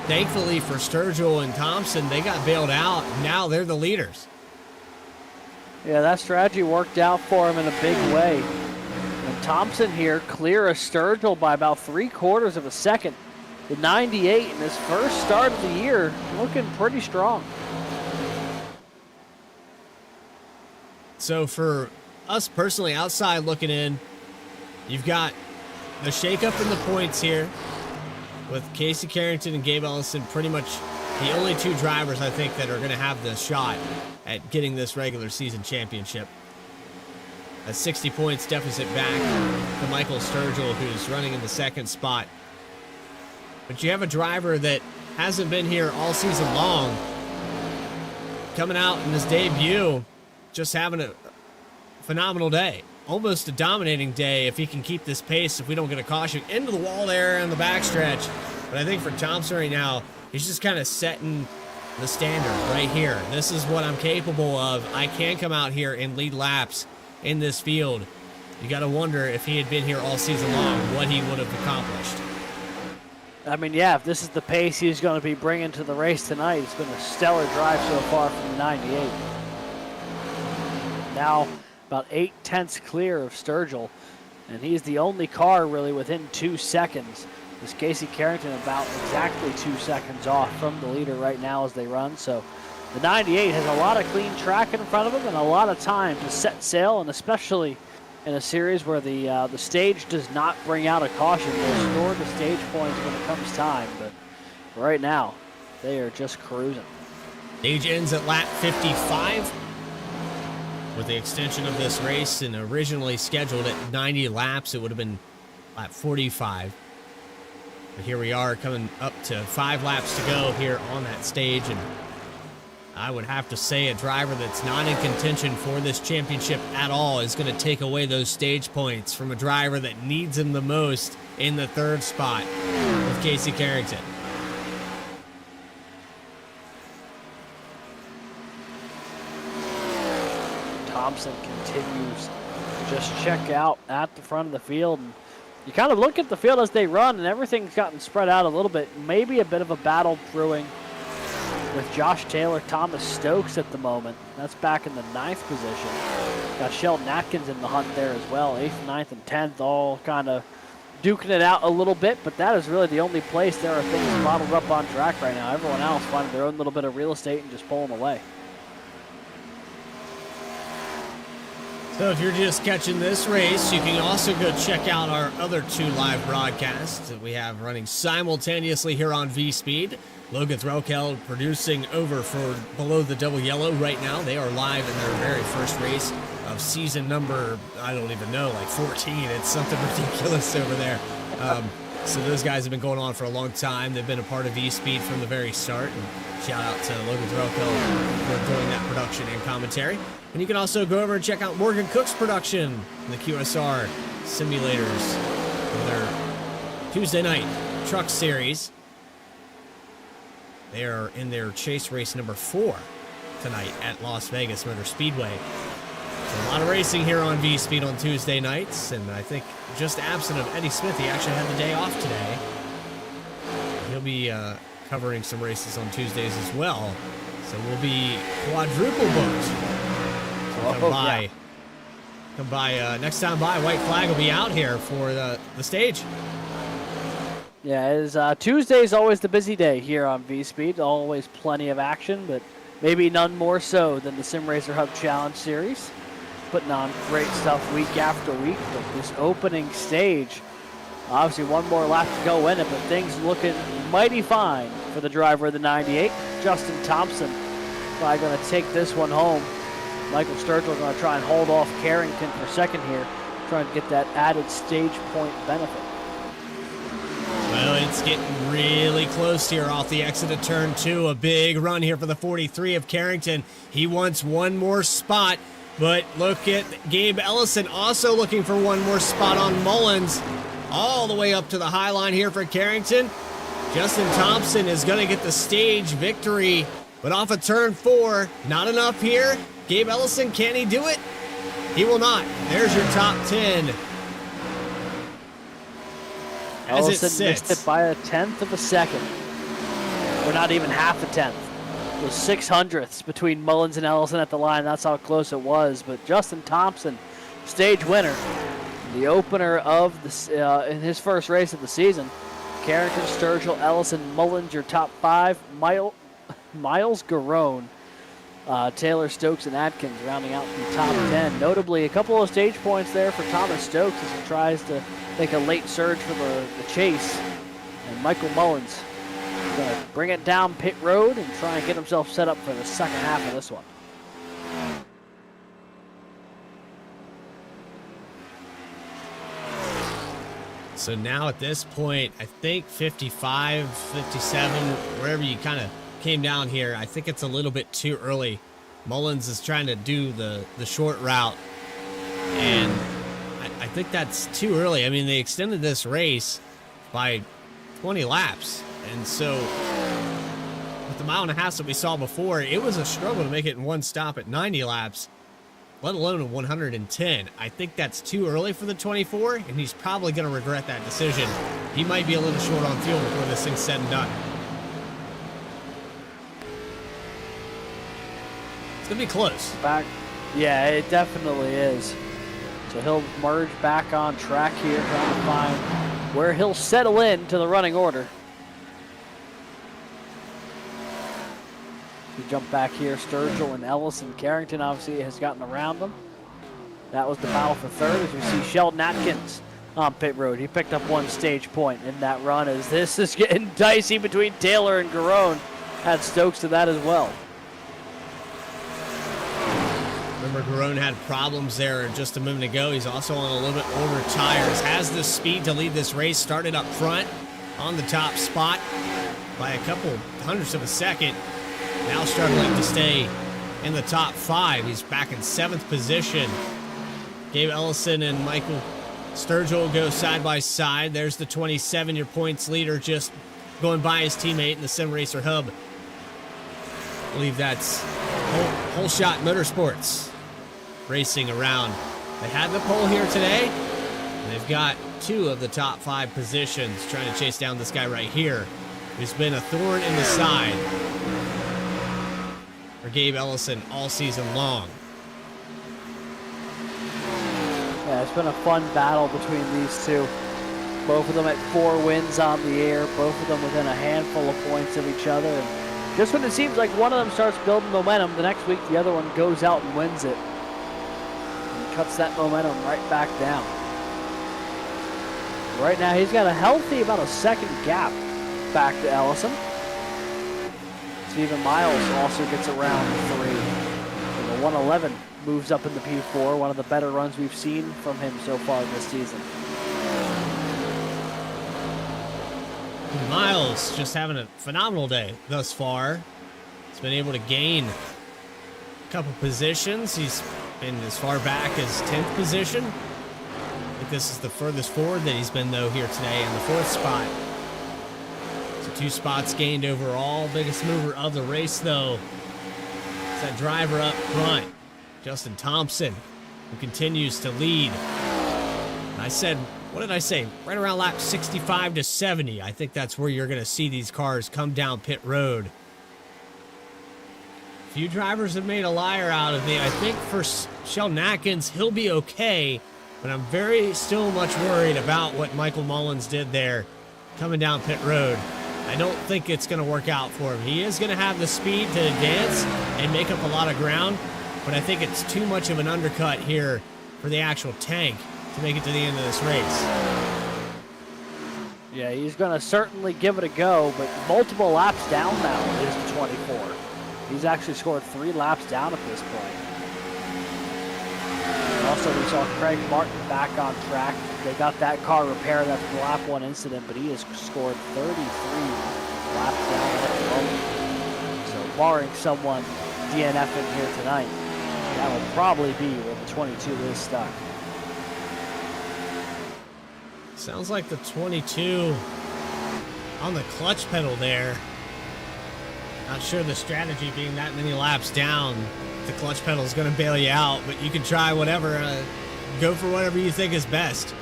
Thankfully for Sturgill and Thompson, they got bailed out. Now they're the leaders. Yeah, that strategy worked out for him in a big way. And Thompson here clear of Sturgill by about 3/4 of a second. The 98 in his first start of the year, looking pretty strong. So for us personally, outside looking in, you've got the shakeup in the points here with Casey Carrington and Gabe Ellison pretty much the only 2 drivers I think that are going to have the shot at getting this regular season championship. A 60 points deficit back to Michael Sturgill, who's running in the 2nd spot. But you have a driver that hasn't been here all season long, coming out in his debut, just having a phenomenal day. Almost a dominating day if he can keep this pace, if we don't get a caution. Into the wall there in the backstretch. But I think for Thompson right now, he's just kind of setting the standard right here. This is what I'm capable of. I can come out here and lead laps in this field. You got to wonder if he had been here all season long, what he would have accomplished. I mean, yeah, if this is the pace he's going to be bringing to the race tonight, it's been a stellar drive so far from the 98. Now, about 8 tenths clear of Sturgill. and he's the only car really within 2 seconds. Is Casey Carrington about exactly 2 seconds off from the leader right now as they run. So the 98 has a lot of clean track in front of him and a lot of time to set sail, and especially in a series where the stage does not bring out a caution. They'll store the stage points when it comes time, but right now they are just cruising. Stage ends at lap 55. With the extension of this race and originally scheduled at 90 laps, it would have been lap 45. But here we are coming up to 5 laps to go here on that stage, and I would have to say a driver that's not in contention for this championship at all is going to take away those stage points from a driver that needs them the most in the 3rd spot with Casey Carrington. Thompson continues to just check out at the front of the field. And you kind of look at the field as they run, and everything's gotten spread out a little bit. Maybe a bit of a battle brewing with Josh Taylor, Thomas Stokes at the moment. That's back in the 9th position. Got Sheldon Atkins in the hunt there as well. 8th, 9th, and 10th all kind of duking it out a little bit, but that is really the only place there are things bottled up on track right now. Everyone else finding their own little bit of real estate and just pulling away. So if you're just catching this race, you can also go check out our other 2 live broadcasts that we have running simultaneously here on V-Speed. Logan Threlkeld producing over for Below the Double Yellow right now. They are live in their very first race of season number, I don't even know, like 14. It's something ridiculous over there. So those guys have been going on for a long time. They've been a part of V-Speed from the very start. And shout out to Logan Threlkeld for doing that production and commentary. And you can also go over and check out Morgan Cook's production in the QSR simulators for their Tuesday night truck series. They are in their chase race number 4 tonight at Las Vegas Motor Speedway. So a lot of racing here on V-Speed on Tuesday nights, and I think just absent of Eddie Smith, he actually had the day off today. He'll be covering some races on Tuesdays as well, so we'll be quadruple booked. Come by next time by, White Flag will be out here for the stage. Yeah, it is, Tuesday's always the busy day here on V-Speed. Always plenty of action, but maybe none more so than the Sim Racer Hub Challenge Series. Putting on great stuff week after week, but this opening stage, obviously one more lap to go in it, but things looking mighty fine for the driver of the 98. Justin Thompson probably going to take this one home. Michael Sturgill going to try and hold off Carrington for second here, trying to get that added stage point benefit. Well, it's getting really close here off the exit of turn 2. A big run here for the 43 of Carrington. He wants one more spot, but look at Gabe Ellison also looking for one more spot on Mullins. All the way up to the high line here for Carrington. Justin Thompson is going to get the stage victory, but off of turn 4, not enough here. Gabe Ellison, can he do it? He will not. There's your top 10. As Ellison missed it by 1/10 of a second. Or not even half a tenth. It was 600ths between Mullins and Ellison at the line. That's how close it was. But Justin Thompson, stage winner, the opener of the, in his first race of the season. Carrington, Sturgill, Ellison, Mullins, your top 5. Miles Garone, Taylor, Stokes, and Atkins rounding out the top 10. Notably, a couple of stage points there for Thomas Stokes as he tries to make a late surge for the chase. And Michael Mullins is going to bring it down pit road and try and get himself set up for the second half of this one. So now at this point, I think 55, 57, wherever you kind of came down here, I think it's a little bit too early. Mullins is trying to do the short route, and I think that's too early. I mean, they extended this race by 20 laps, and so with the 1.5 miles that we saw before, it was a struggle to make it in one stop at 90 laps, let alone in 110. I think that's too early for the 24, and he's probably going to regret that decision. He might be a little short on fuel before this thing's said and done. It's going to be close. Yeah, it definitely is. So he'll merge back on track here, trying to find where he'll settle in to the running order. We jump back here, Sturgill and Ellison. Carrington obviously has gotten around them. That was the battle for third, as we see Sheldon Atkins on pit road. He picked up one stage point in that run, as this is getting dicey between Taylor and Garone. Had Stokes to that as well. Remember, Garone had problems there just a minute ago. He's also on a little bit older tires. Has the speed to lead this race. Started up front on the top spot by a couple hundredths of a second. Now struggling to stay in the top 5. He's back in 7th position. Gabe Ellison and Michael Sturgill go side by side. There's the 27, your points leader, just going by his teammate in the Sim Racer Hub. I believe that's Whole Shot Motorsports racing around. They had the pole here today, and they've got 2 of the top 5 positions, trying to chase down this guy right here, who's been a thorn in the side for Gabe Ellison all season long. Yeah, it's been a fun battle between these two. Both of them at 4 wins on the air, both of them within a handful of points of each other. And just when it seems like one of them starts building momentum, the next week the other one goes out and wins it. And cuts that momentum right back down. Right now he's got a healthy about a second gap back to Ellison. Stephen Miles also gets around 3. And the 111 moves up into P4, one of the better runs we've seen from him so far this season. Miles just having a phenomenal day thus far. He's been able to gain a couple positions. He's been as far back as 10th position. I think this is the furthest forward that he's been, though, here today in the 4th spot. So 2 spots gained overall. Biggest mover of the race, though, is that driver up front, Justin Thompson, who continues to lead. And I said, what did I say? Right around lap 65 to 70. I think that's where you're going to see these cars come down pit road. A few drivers have made a liar out of me. I think for Sheldon Atkins, he'll be okay, but I'm still much worried about what Michael Mullins did there coming down pit road. I don't think it's going to work out for him. He is going to have the speed to advance and make up a lot of ground, but I think it's too much of an undercut here for the actual tank to make it to the end of this race. Yeah, he's going to certainly give it a go, but multiple laps down now is the 24. He's actually scored 3 laps down at this point. Also, we saw Craig Martin back on track. They got that car repaired after the lap 1 incident, but he has scored 33 laps down at the moment. So barring someone DNFing here tonight, that will probably be where the 22 is stuck. Sounds like the 22 on the clutch pedal there. Not sure the strategy being that many laps down, the clutch pedal is going to bail you out, but you can try whatever. Go for whatever you think is best.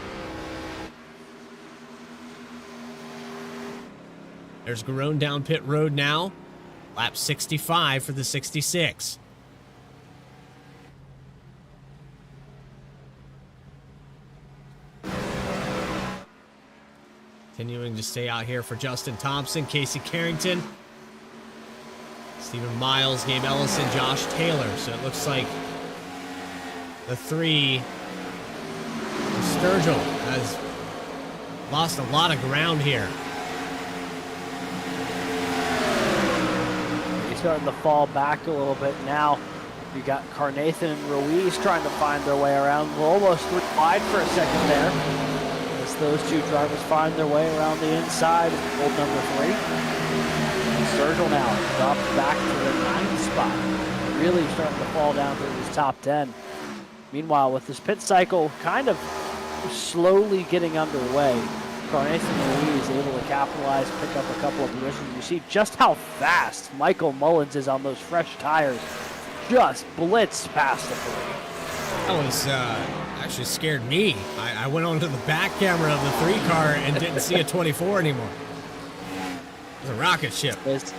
There's Garone down pit road now. Lap 65 for the 66. Continuing to stay out here for Justin Thompson, Casey Carrington, Stephen Miles, Gabe Ellison, Josh Taylor. So it looks like the 3, Sturgill has lost a lot of ground here. He's starting to fall back a little bit now. You got Carnathan and Ruiz trying to find their way around. We're almost wide for a second there. Those 2 drivers find their way around the inside of old number 3. And Sturgill now dropped back to the 9th spot. Really starting to fall down to his top 10. Meanwhile, with this pit cycle kind of slowly getting underway, Carnathan Ruiz able to capitalize, pick up a couple of positions. You see just how fast Michael Mullins is on those fresh tires. Just blitzed past the 3. That was actually scared me. I went onto the back camera of the 3 car and didn't see a 24 anymore. It was a rocket ship. As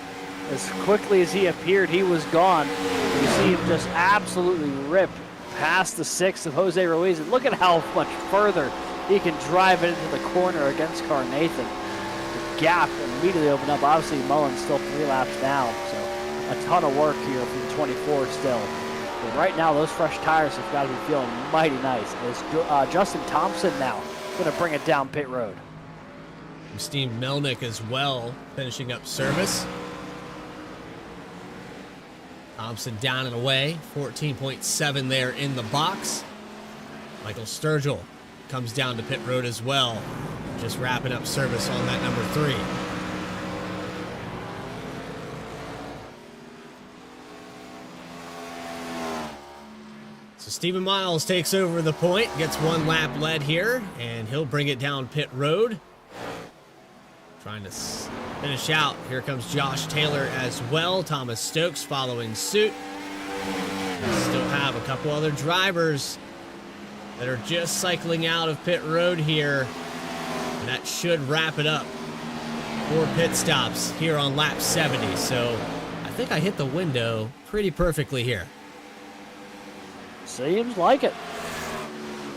quickly as he appeared, he was gone. You see him just absolutely rip past the 6 of Jose Ruiz, and look at how much further he can drive it into the corner against Carnathan. The gap immediately opened up. Obviously, Mullins still 3 laps down, so a ton of work here from the 24 still. But right now, those fresh tires have got to be feeling mighty nice. It's Justin Thompson now going to bring it down pit road. Steve Melnick as well, finishing up service. Thompson down and away, 14.7 there in the box. Michael Sturgill comes down to pit road as well, just wrapping up service on that number 3. So Stephen Miles takes over the point, gets 1 lap led here, and he'll bring it down pit road. Trying to finish out. Here comes Josh Taylor as well. Thomas Stokes following suit. We still have a couple other drivers that are just cycling out of pit road here. And that should wrap it up for pit stops here on lap 70. So I think I hit the window pretty perfectly here. Seems like it.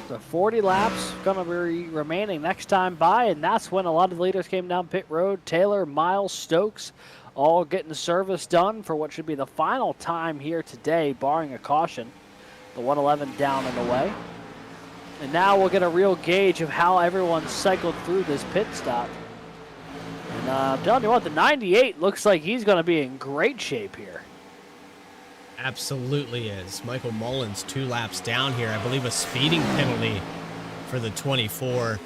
So 40 laps going to be remaining next time by, and that's when a lot of the leaders came down pit road. Taylor, Miles, Stokes, all getting service done for what should be the final time here today, barring a caution. The 111 down and away. And now we'll get a real gauge of how everyone cycled through this pit stop. And I'm telling you what, the 98 looks like he's going to be in great shape here. Absolutely is. Michael Mullins 2 laps down here. I believe a speeding penalty for the 24.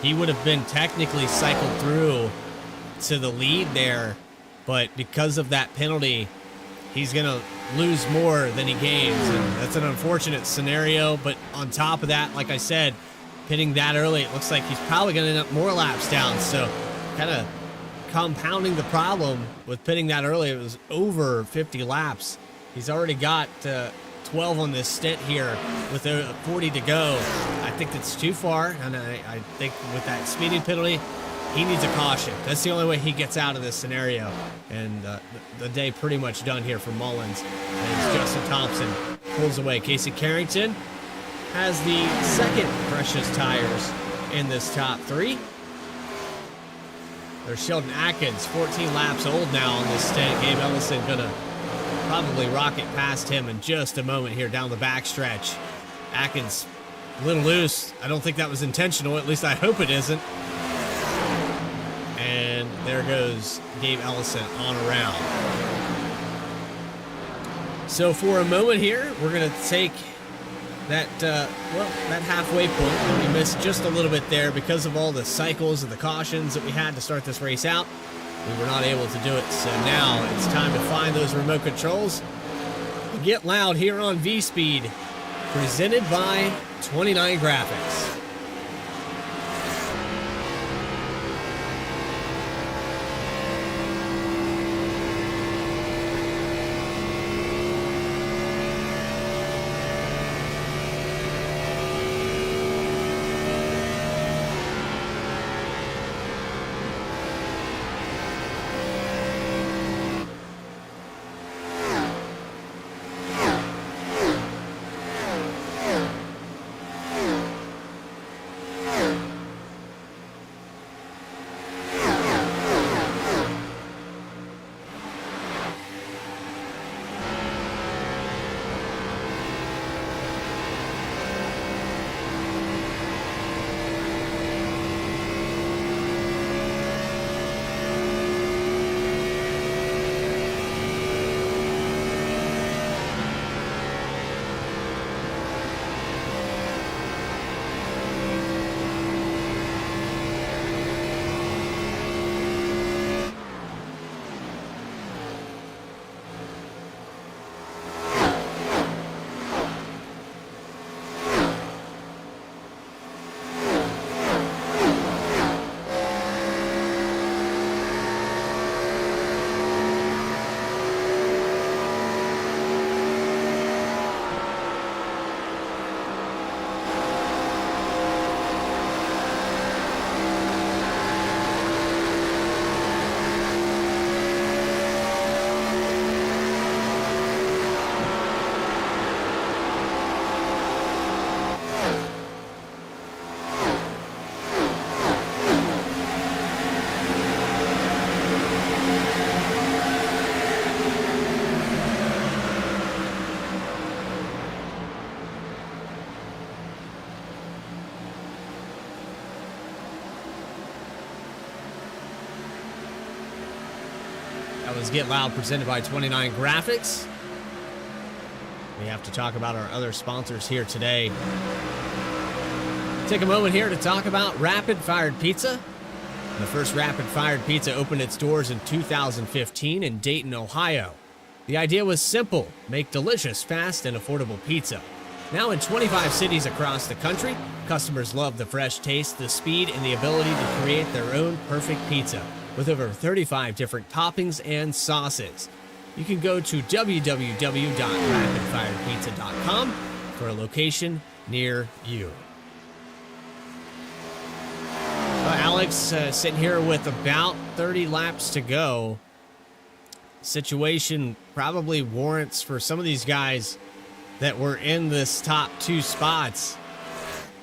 He would have been technically cycled through to the lead there, but because of that penalty, he's going to lose more than he gains, and that's an unfortunate scenario. But on top of that, like I said, pitting that early, it looks like he's probably going to end up more laps down, so kind of compounding the problem with pitting that early. It was over 50 laps. He's already got 12 on this stint here with 40 to go. I think that's too far, and I think with that speeding penalty, he needs a caution. That's the only way he gets out of this scenario. And the day pretty much done here for Mullins. And Justin Thompson pulls away. Casey Carrington has the second freshest tires in this top 3. There's Sheldon Atkins, 14 laps old now on this stint. Gabe Ellison gonna probably rocket past him in just a moment here down the backstretch. Atkins a little loose. I don't think that was intentional. At least I hope it isn't. And there goes Gabe Ellison on around. So for a moment here, we're going to take that, that halfway point that we missed just a little bit there because of all the cycles and the cautions that we had to start this race out. We were not able to do it, so now it's time to find those remote controls and get loud here on V-Speed, presented by 29 Graphics. That was Get Loud, presented by 29 Graphics. We have to talk about our other sponsors here today. Take a moment here to talk about Rapid Fired Pizza. The first Rapid Fired Pizza opened its doors in 2015 in Dayton, Ohio. The idea was simple: make delicious, fast, and affordable pizza. Now in 25 cities across the country, customers love the fresh taste, the speed, and the ability to create their own perfect pizza with over 35 different toppings and sauces. You can go to www.rapidfiredpizza.com for a location near you. Alex, sitting here with about 30 laps to go. Situation probably warrants for some of these guys that were in this top 2 spots.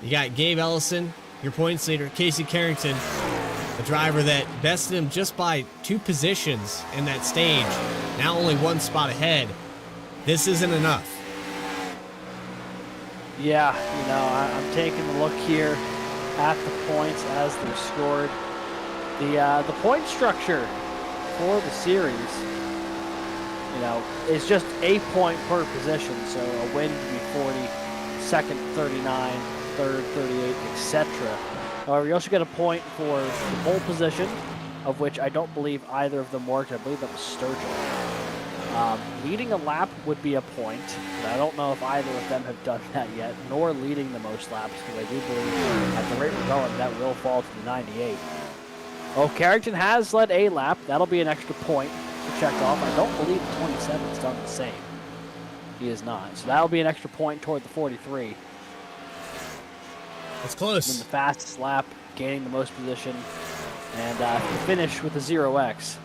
You got Gabe Ellison, your points leader, Casey Carrington, a driver that bested him just by 2 positions in that stage, now only 1 spot ahead. This isn't enough. Yeah, I'm taking a look here at the points as they're scored. The point structure for the series, is just a point per position. So a win would be 40, second 39, third 38, etc. However, you also get a point for the pole position, of which I don't believe either of them worked. I believe that was Sturgill. Leading a lap would be a point, but I don't know if either of them have done that yet, nor leading the most laps, because I do believe at the rate we're going, that will fall to the 98. Oh, Carrington has led a lap. That'll be an extra point to check off. I don't believe the 27's done the same. He is not. So that'll be an extra point toward the 43. That's close. And the fastest lap, gaining the most position, and to finish with a 0x.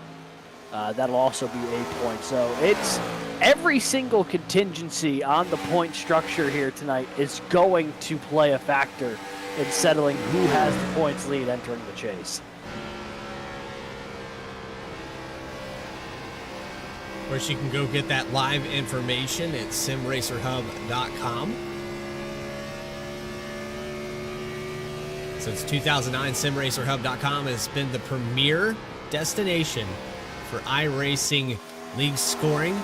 That'll also be a point. So it's every single contingency on the point structure here tonight is going to play a factor in settling who has the points lead entering the chase. Of course, you can go get that live information at simracerhub.com. Since 2009, simracerhub.com has been the premier destination for iRacing league scoring.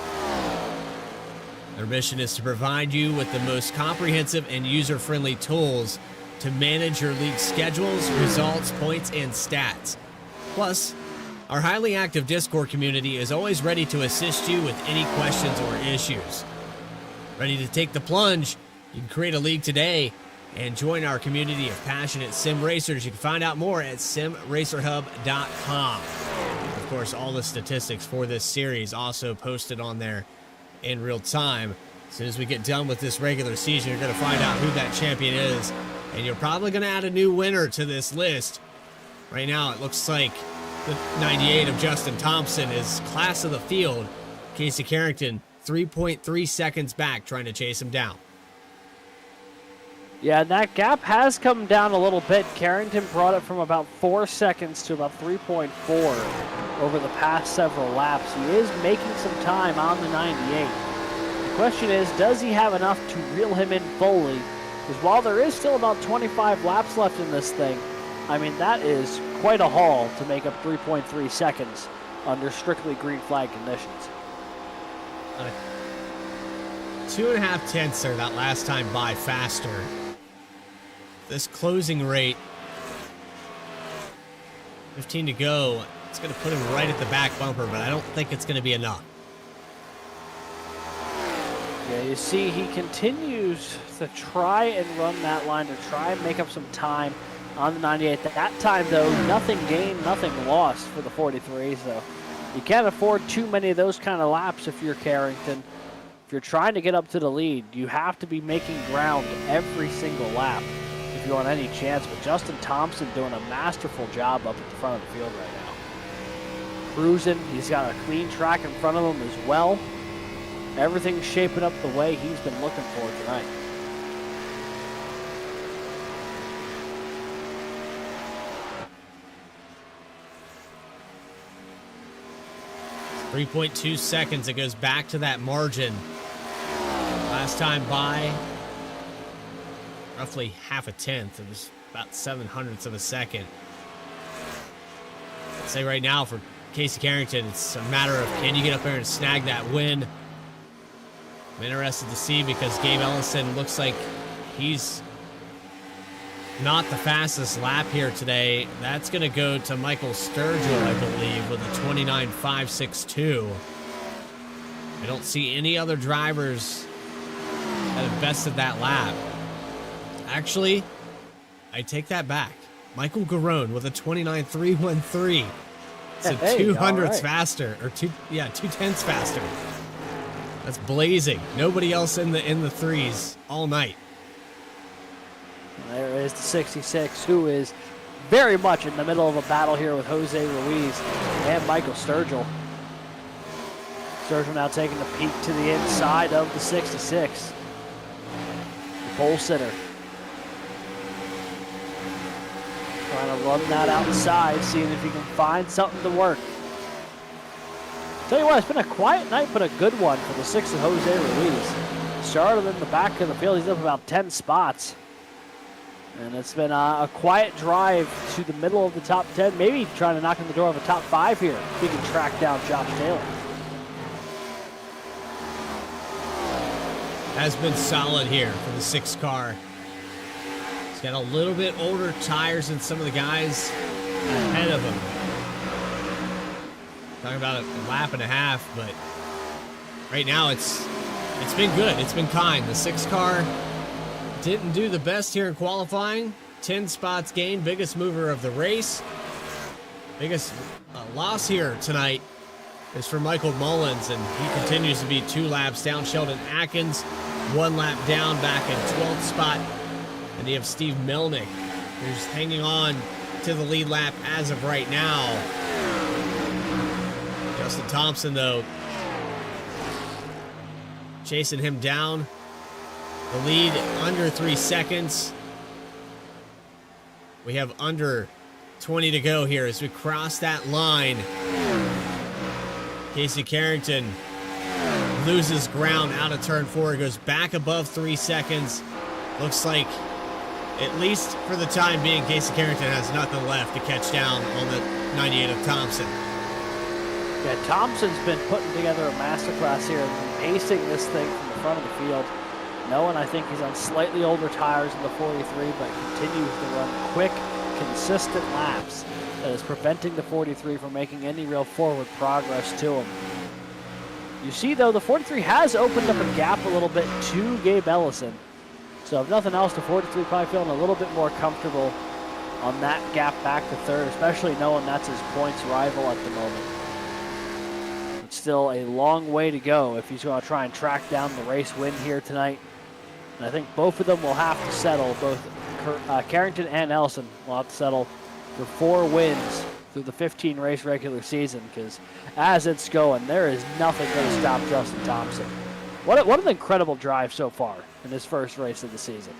Their mission is to provide you with the most comprehensive and user-friendly tools to manage your league schedules, results, points, and stats. Plus, our highly active Discord community is always ready to assist you with any questions or issues. Ready to take the plunge? You can create a league today and join our community of passionate sim racers. You can find out more at simracerhub.com. Of course, all the statistics for this series also posted on there in real time. As soon as we get done with this regular season, you're going to find out who that champion is, and you're probably going to add a new winner to this list. Right now, it looks like the 98 of Justin Thompson is class of the field. Casey Carrington, 3.3 seconds back, trying to chase him down. Yeah, that gap has come down a little bit. Carrington brought it from about 4 seconds to about 3.4 over the past several laps. He is making some time on the 98. The question is, does he have enough to reel him in fully? Because while there is still about 25 laps left in this thing, I mean, that is quite a haul to make up 3.3 seconds under strictly green flag conditions. 2.5 tenths there that last time by faster. This closing rate, 15 to go, it's going to put him right at the back bumper, but I don't think it's going to be enough. Yeah, you see he continues to try and run that line, to try and make up some time on the 98. That time, though, nothing gained, nothing lost for the 43, so you can't afford too many of those kind of laps if you're Carrington. If you're trying to get up to the lead, you have to be making ground every single lap if you want any chance. But Justin Thompson doing a masterful job up at the front of the field right now. Cruising, he's got a clean track in front of him as well. Everything's shaping up the way he's been looking for tonight. .2 seconds, it goes back to that margin. Last time by roughly half a tenth. It was about 0.07 of a second. I'd say right now for Casey Carrington, it's a matter of can you get up there and snag that win. I'm interested to see because Gabe Ellison looks like he's not the fastest lap here today. That's going to go to Michael Sturgill, I believe, with a 29.562. I don't see any other drivers that have bested that lap. Actually, I take that back. Michael Garone with a 29.313. So hey, 200ths right. faster, or 2/10 faster. That's blazing. Nobody else in the threes all night. There is the 66, who is very much in the middle of a battle here with Jose Ruiz and Michael Sturgill. Sturgill now taking the peek to the inside of the 66. The pole sitter. Trying to run that outside, seeing if he can find something to work. Tell you what, it's been a quiet night, but a good one for the 6 of Jose Ruiz. Started in the back of the field. He's up about 10 spots. And it's been a quiet drive to the middle of the top 10, maybe trying to knock on the door of a top 5 here. If he can track down Josh Taylor. Has been solid here for the 6 car. He's got a little bit older tires than some of the guys ahead of him. Talking about a lap and a half, but right now it's been good. It's been kind. The 6 car didn't do the best here in qualifying. 10 spots gained, biggest mover of the race. Biggest loss here tonight is for Michael Mullins, and he continues to be 2 laps down. Sheldon Atkins, 1 lap down, back in 12th spot. And you have Steve Melnick, who's hanging on to the lead lap as of right now. Justin Thompson, though, chasing him down. The lead under 3 seconds. We have under 20 to go here as we cross that line. Casey Carrington loses ground out of turn 4. He goes back above 3 seconds. Looks like, at least for the time being, Casey Carrington has nothing left to catch down on the 98 of Thompson. Yeah, Thompson's been putting together a masterclass here and pacing this thing from the front of the field. Knowing I think he's on slightly older tires in the 43, but continues to run quick, consistent laps that is preventing the 43 from making any real forward progress to him. You see, though, the 43 has opened up a gap a little bit to Gabe Ellison. So if nothing else, the 43 probably feeling a little bit more comfortable on that gap back to third, especially knowing that's his points rival at the moment. It's still a long way to go if he's going to try and track down the race win here tonight. And I think both of them will have to settle, both Carrington and Ellison will have to settle for 4 wins through the 15 race regular season, because as it's going, there is nothing going to stop Justin Thompson. What an incredible drive so far in his first race of the season.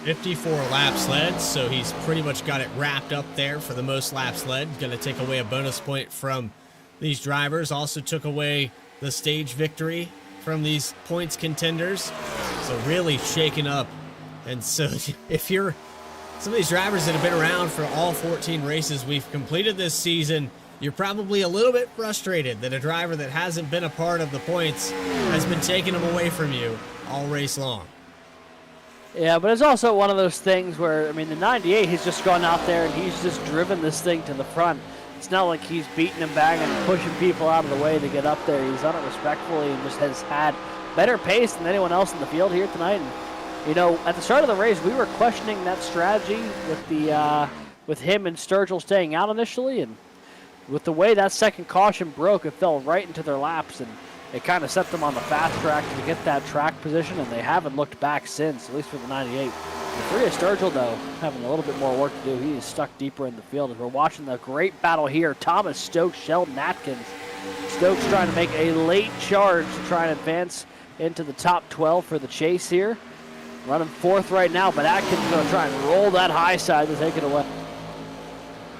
54 laps led, so he's pretty much got it wrapped up there for the most laps led. Going to take away a bonus point from these drivers. Also took away the stage victory from these points contenders. So really shaken up. And so if you're some of these drivers that have been around for all 14 races we've completed this season, you're probably a little bit frustrated that a driver that hasn't been a part of the points has been taking them away from you all race long. Yeah, but it's also one of those things where, I mean, the 98, he's just gone out there and he's just driven this thing to the front. It's not like he's beating and banging and pushing people out of the way to get up there. He's done it respectfully and just has had better pace than anyone else in the field here tonight. And, you know, at the start of the race, we were questioning that strategy with him and Sturgill staying out initially, and with the way that second caution broke, it fell right into their laps, and it kind of set them on the fast track to get that track position, and they haven't looked back since, at least for the 98. The 3 of Sturgill, though, having a little bit more work to do. He is stuck deeper in the field as we're watching the great battle here. Thomas Stokes, Sheldon Atkins. Stokes trying to make a late charge to try and advance into the top 12 for the chase here. Running 4th right now, but Atkins is going to try and roll that high side to take it away.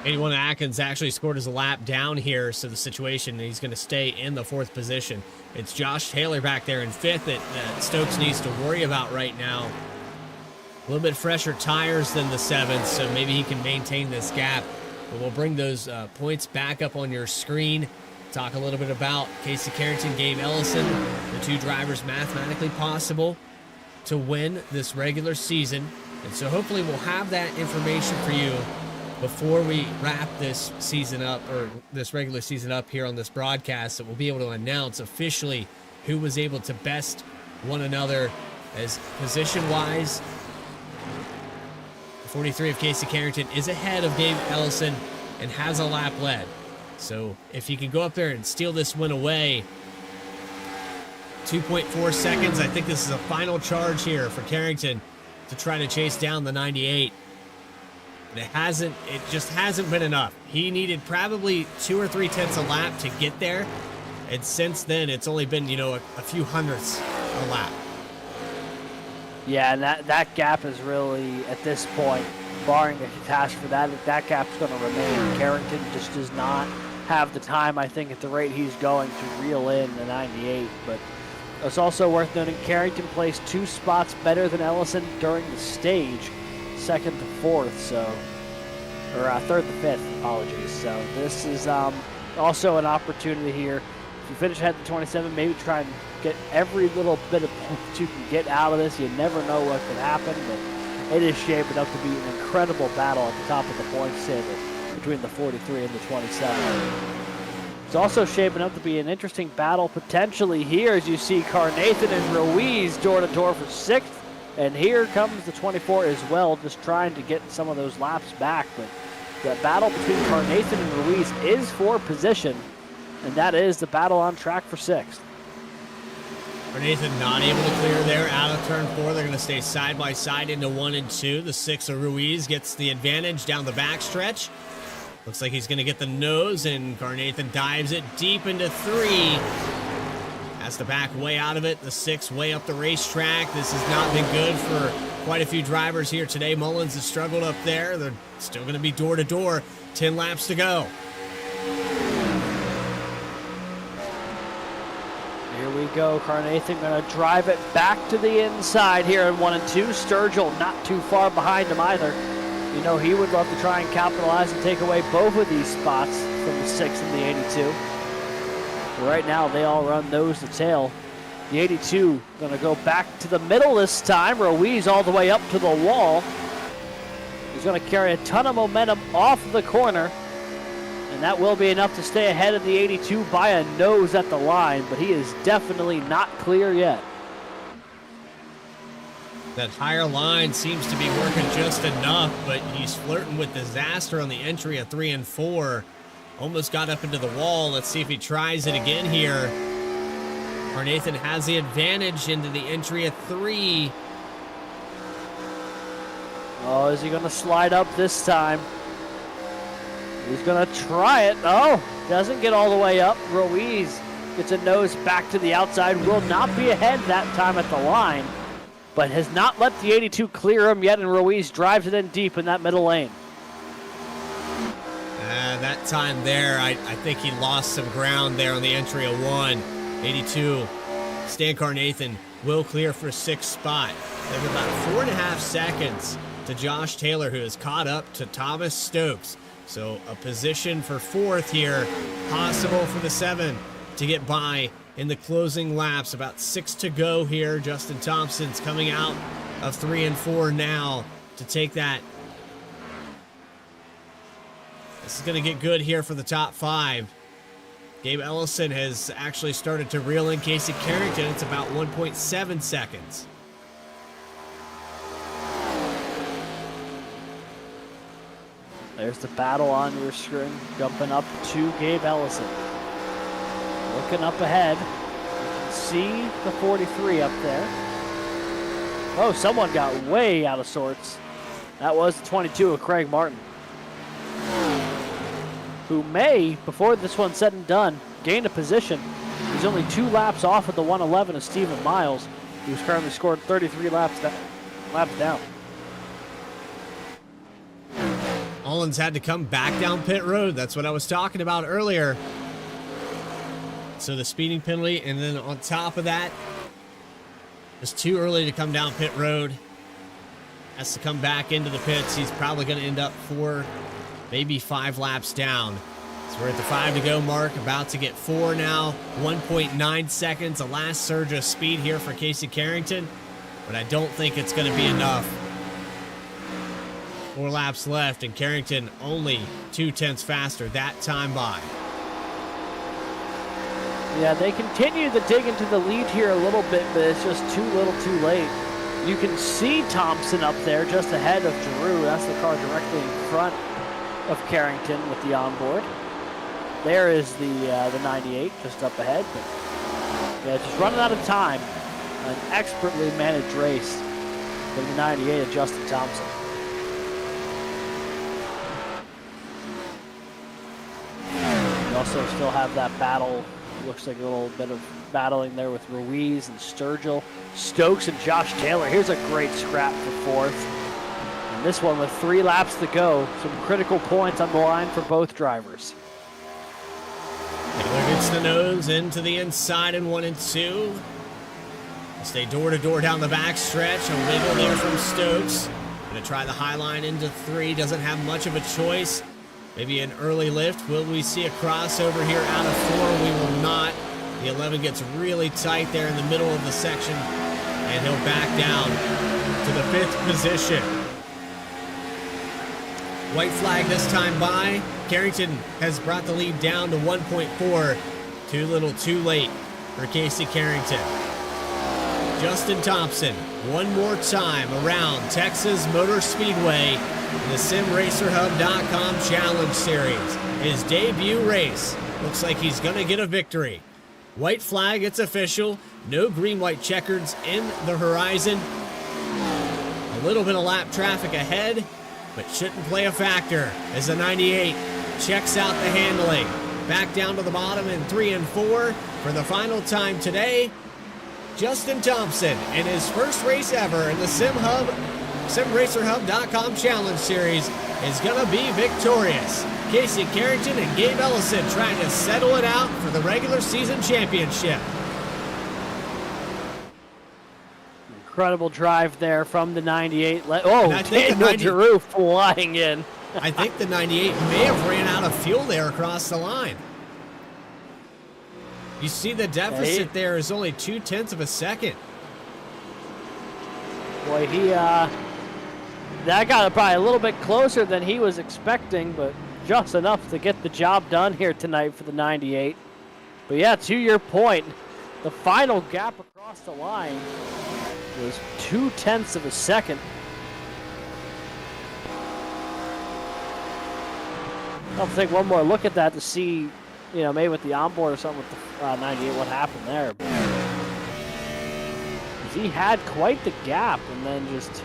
81 Atkins actually scored as a lap down here, so the situation, he's going to stay in the 4th position. It's Josh Taylor back there in 5th that Stokes needs to worry about right now. A little bit fresher tires than the 7th, so maybe he can maintain this gap But we'll bring those points back up on your screen. Talk a little bit about Casey Carrington, Gabe Ellison, the two drivers mathematically possible to win this regular season. And so hopefully we'll have that information for you before we wrap this season up, or this regular season up here on this broadcast, that we'll be able to announce officially who was able to best one another as position-wise. 43 of Casey Carrington is ahead of Gabe Ellison and has a lap led. So if you can go up there and steal this win away, 2.4 seconds. I think this is a final charge here for Carrington to try to chase down the 98. And it just hasn't been enough. He needed probably 2 or 3 tenths a lap to get there. And since then, it's only been, a few hundredths a lap. Yeah, and that gap is really, at this point, barring a catastrophe, that gap's going to remain. Carrington just does not have the time, I think, at the rate he's going to reel in the 98. But it's also worth noting Carrington placed 2 spots better than Ellison during the stage, 2nd to 4th, or 3rd to 5th, apologies. So this is also an opportunity here. If you finish ahead to 27, maybe try and get every little bit of points you can get out of this. You never know what could happen, but it is shaping up to be an incredible battle at the top of the points table between the 43 and the 27. It's also shaping up to be an interesting battle potentially here, as you see Carnathan and Ruiz door-to-door for 6th. And here comes the 24 as well, just trying to get some of those laps back. But the battle between Carnathan and Ruiz is for position, and that is the battle on track for 6th. Carnathan not able to clear there out of turn 4. They're going to stay side by side into 1 and 2. The 6 of Ruiz gets the advantage down the backstretch. Looks like he's going to get the nose, and Carnathan dives it deep into 3. Has to back way out of it. The 6 way up the racetrack. This has not been good for quite a few drivers here today. Mullins has struggled up there. They're still going to be door to door. 10 laps to go. Here we go. Carnathan going to drive it back to the inside here in 1 and 2. Sturgill not too far behind him either. He would love to try and capitalize and take away both of these spots from the 6 and the 82. But right now, they all run nose to tail. The 82 going to go back to the middle this time. Ruiz all the way up to the wall. He's going to carry a ton of momentum off the corner. And that will be enough to stay ahead of the 82 by a nose at the line. But he is definitely not clear yet. That higher line seems to be working just enough, but he's flirting with disaster on the entry of 3 and 4. Almost got up into the wall. Let's see if he tries it again here. Carnathan has the advantage into the entry of 3. Oh, is he going to slide up this time? He's going to try it. Oh, doesn't get all the way up. Ruiz gets a nose back to the outside. Will not be ahead that time at the line, but has not let the 82 clear him yet, and Ruiz drives it in deep in that middle lane. That time there, I think he lost some ground there on the entry of 1. 82, Stan Carnathan will clear for 6th spot. They have about 4.5 seconds to Josh Taylor, who has caught up to Thomas Stokes. So a position for 4th here, possible for the 7 to get by in the closing laps. About 6 to go here. Justin Thompson's coming out of 3 and 4 now to take that. This is going to get good here for the top 5. Gabe Ellison has actually started to reel in Casey Carrington. It's about 1.7 seconds. There's the battle on your screen, jumping up to Gabe Ellison. Looking up ahead, you can see the 43 up there. Oh, someone got way out of sorts. That was the 22 of Craig Martin, who may, before this one's said and done, gain a position. He's only 2 laps off of the 111 of Stephen Miles, who's currently scored 33 laps down. Mullins had to come back down pit road. That's what I was talking about earlier. So the speeding penalty, and then on top of that, it's too early to come down pit road. Has to come back into the pits. He's probably going to end up 4 maybe 5 laps down. So we're at the 5 to go mark, about to get 4 now. 1.9 seconds, a last surge of speed here for Casey Carrington, but I don't think it's going to be enough. 4 laps left, and Carrington only 0.2 faster that time by. Yeah, they continue to dig into the lead here a little bit, but it's just too little too late. You can see Thompson up there just ahead of Giroux. That's the car directly in front of Carrington with the onboard. There is the 98 just up ahead. But yeah, just running out of time. An expertly managed race for the 98 of Justin Thompson. We also still have that battle. Looks like a little bit of battling there with Ruiz and Sturgill. Stokes and Josh Taylor. Here's a great scrap for fourth. And this one with 3 laps to go. Some critical points on the line for both drivers. Taylor gets the nose into the inside in 1 and 2. Stay door to door down the back stretch. A wiggle there from Stokes. Gonna try the high line into 3. Doesn't have much of a choice. Maybe an early lift. Will we see a crossover here out of 4? We will not. The 11 gets really tight there in the middle of the section, and he'll back down to the 5th position. White flag this time by. Carrington has brought the lead down to 1.4. Too little, too late for Casey Carrington. Justin Thompson, one more time around Texas Motor Speedway in the SimRacerHub.com Challenge Series. His debut race. Looks like he's going to get a victory. White flag, it's official. No green-white checkers in the horizon. A little bit of lap traffic ahead, but shouldn't play a factor as the 98 checks out the handling. Back down to the bottom in 3 and 4 for the final time today. Justin Thompson in his first race ever in the SimRacerHub.com Challenge Series is going to be victorious. Casey Carrington and Gabe Ellison trying to settle it out for the regular season championship. Incredible drive there from the 98. Daniel Giroux flying in. I think the 98 may have ran out of fuel there across the line. You see the deficit there is only 0.2 of a second. Boy, that got probably a little bit closer than he was expecting, but just enough to get the job done here tonight for the 98. But yeah, to your point, the final gap across the line was 0.2 of a second. I'll take one more look at that to see, maybe with the onboard or something with the 98, what happened there. But he had quite the gap, and then just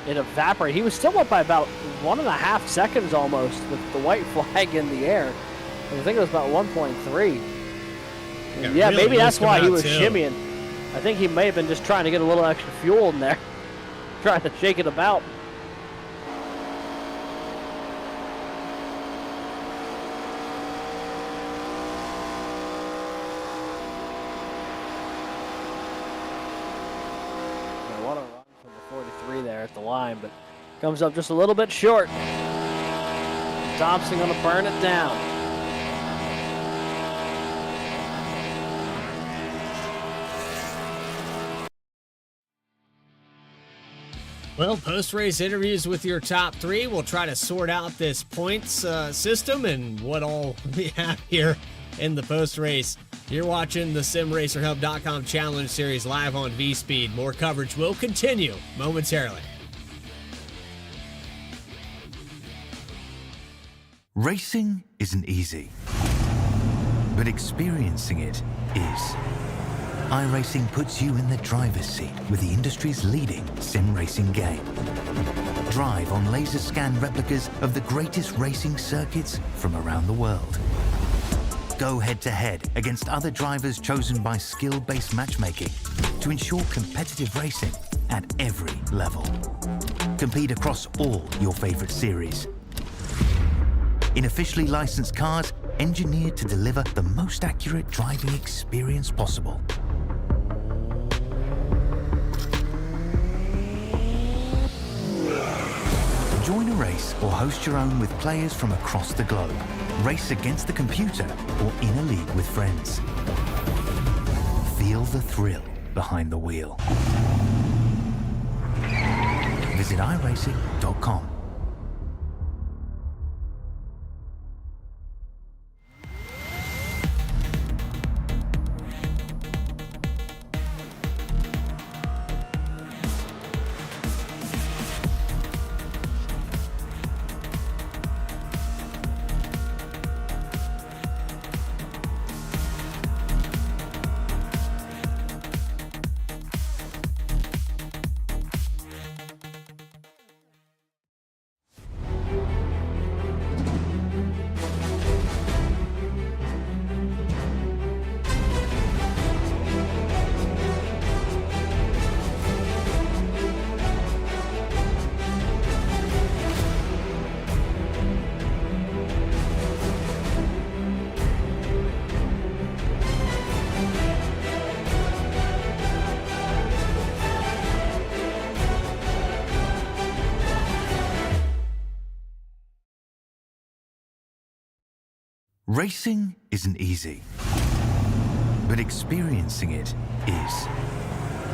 it evaporated. He was still up by about 1.5 seconds almost with the white flag in the air. I think it was about 1.3. Yeah, really, maybe that's why he was shimmying. I think he may have been just trying to get a little extra fuel in there, trying to shake it about. There at the line, but comes up just a little bit short. Thompson gonna burn it down. Well, post-race interviews with your top 3. We'll try to sort out this points system and what all we have here in the post-race. You're watching the SimRacerHub.com Challenge Series live on V-Speed. More coverage will continue momentarily. Racing isn't easy, but experiencing it is. iRacing puts you in the driver's seat with the industry's leading sim racing game. Drive on laser scan replicas of the greatest racing circuits from around the world. Go head-to-head against other drivers chosen by skill-based matchmaking to ensure competitive racing at every level. Compete across all your favorite series. In officially licensed cars, engineered to deliver the most accurate driving experience possible. Join a race or host your own with players from across the globe. Race against the computer or in a league with friends. Feel the thrill behind the wheel. Visit iRacing.com. Racing isn't easy, but experiencing it is.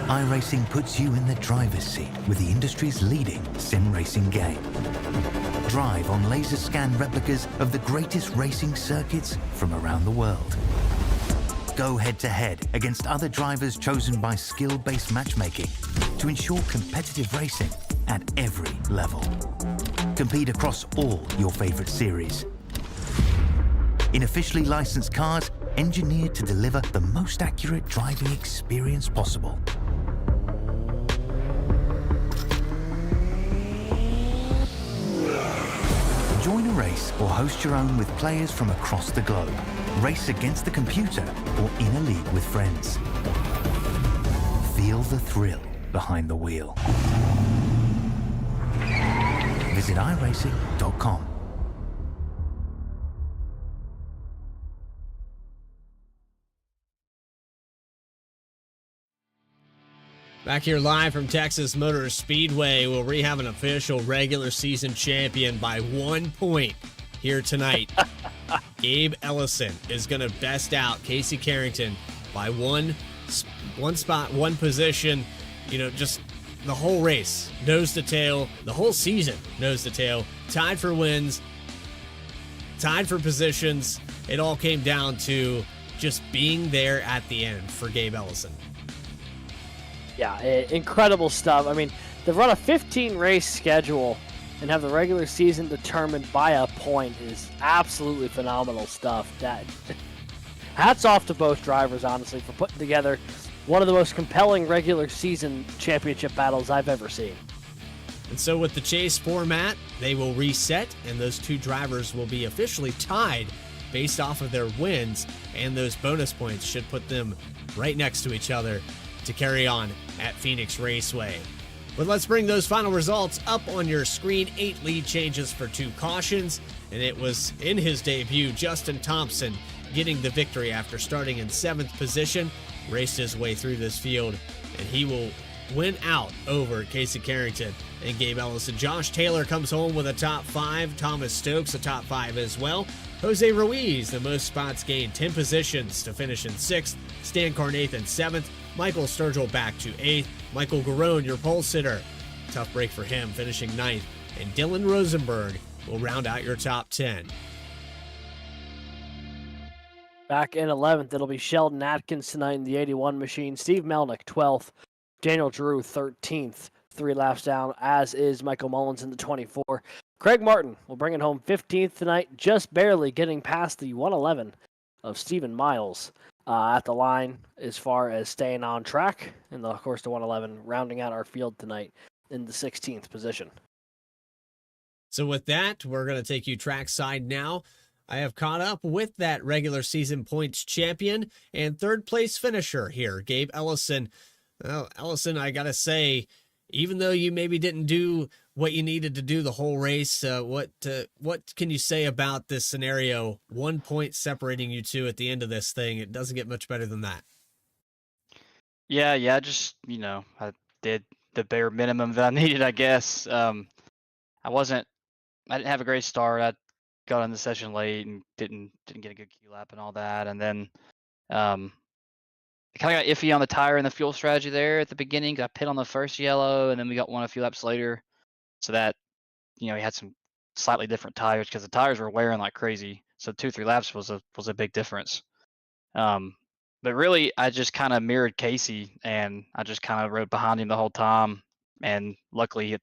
iRacing puts you in the driver's seat with the industry's leading sim racing game. Drive on laser scan replicas of the greatest racing circuits from around the world. Go head-to-head against other drivers chosen by skill-based matchmaking to ensure competitive racing at every level. Compete across all your favorite series. In officially licensed cars, engineered to deliver the most accurate driving experience possible. Join a race or host your own with players from across the globe. Race against the computer or in a league with friends. Feel the thrill behind the wheel. Visit iRacing.com. Back here live from Texas Motor Speedway, where we have an official regular season champion by 1 point here tonight. Gabe Ellison is going to best out Casey Carrington by one spot, one position. You know, just the whole race, nose to tail, the whole season, nose to tail, tied for wins, tied for positions. It all came down to just being there at the end for Gabe Ellison. Yeah, incredible stuff. I mean, to run a 15-race schedule and have the regular season determined by a point is absolutely phenomenal stuff. That hats off to both drivers, honestly, for putting together one of the most compelling regular season championship battles I've ever seen. And so with the chase format, they will reset, and those two drivers will be officially tied based off of their wins, and those bonus points should put them right next to each other to carry on at Phoenix Raceway. But let's bring those final results up on your screen. 8 lead changes for 2 cautions, and it was in his debut, Justin Thompson getting the victory after starting in 7th position, raced his way through this field, and he will win out over Casey Carrington and Gabe Ellison. Josh Taylor comes home with a top 5, Thomas Stokes a top 5 as well. Jose Ruiz, the most spots gained, 10 positions to finish in 6th. Stan Carnathan 7th. Michael Sturgill back to 8th. Michael Garone, your pole sitter. Tough break for him, finishing 9th. And Dylan Rosenberg will round out your top 10. Back in 11th, it'll be Sheldon Atkins tonight in the 81 machine. Steve Melnick, 12th. Daniel Drew, 13th. 3 laps down, as is Michael Mullins in the 24. Craig Martin will bring it home 15th tonight, just barely getting past the 111 of Stephen Miles. At the line as far as staying on track, and of course the 111 rounding out our field tonight in the 16th position. So with that, we're going to take you trackside now. I have caught up with that regular season points champion and 3rd place finisher here, Gabe Ellison. Well, Ellison, I got to say, even though you maybe didn't do what you needed to do the whole race, what can you say about this scenario? 1 point separating you two at the end of this thing. It doesn't get much better than that. Yeah, just, I did the bare minimum that I needed, I guess. I didn't have a great start. I got on the session late and didn't get a good Q lap and all that. And then it kind of got iffy on the tire and the fuel strategy there at the beginning. Got pit on the first yellow, and then we got one a few laps later. So that, we had some slightly different tires because the tires were wearing like crazy. So 2-3 laps was a big difference. But really, I just kind of mirrored Casey, and I just kind of rode behind him the whole time. And luckily,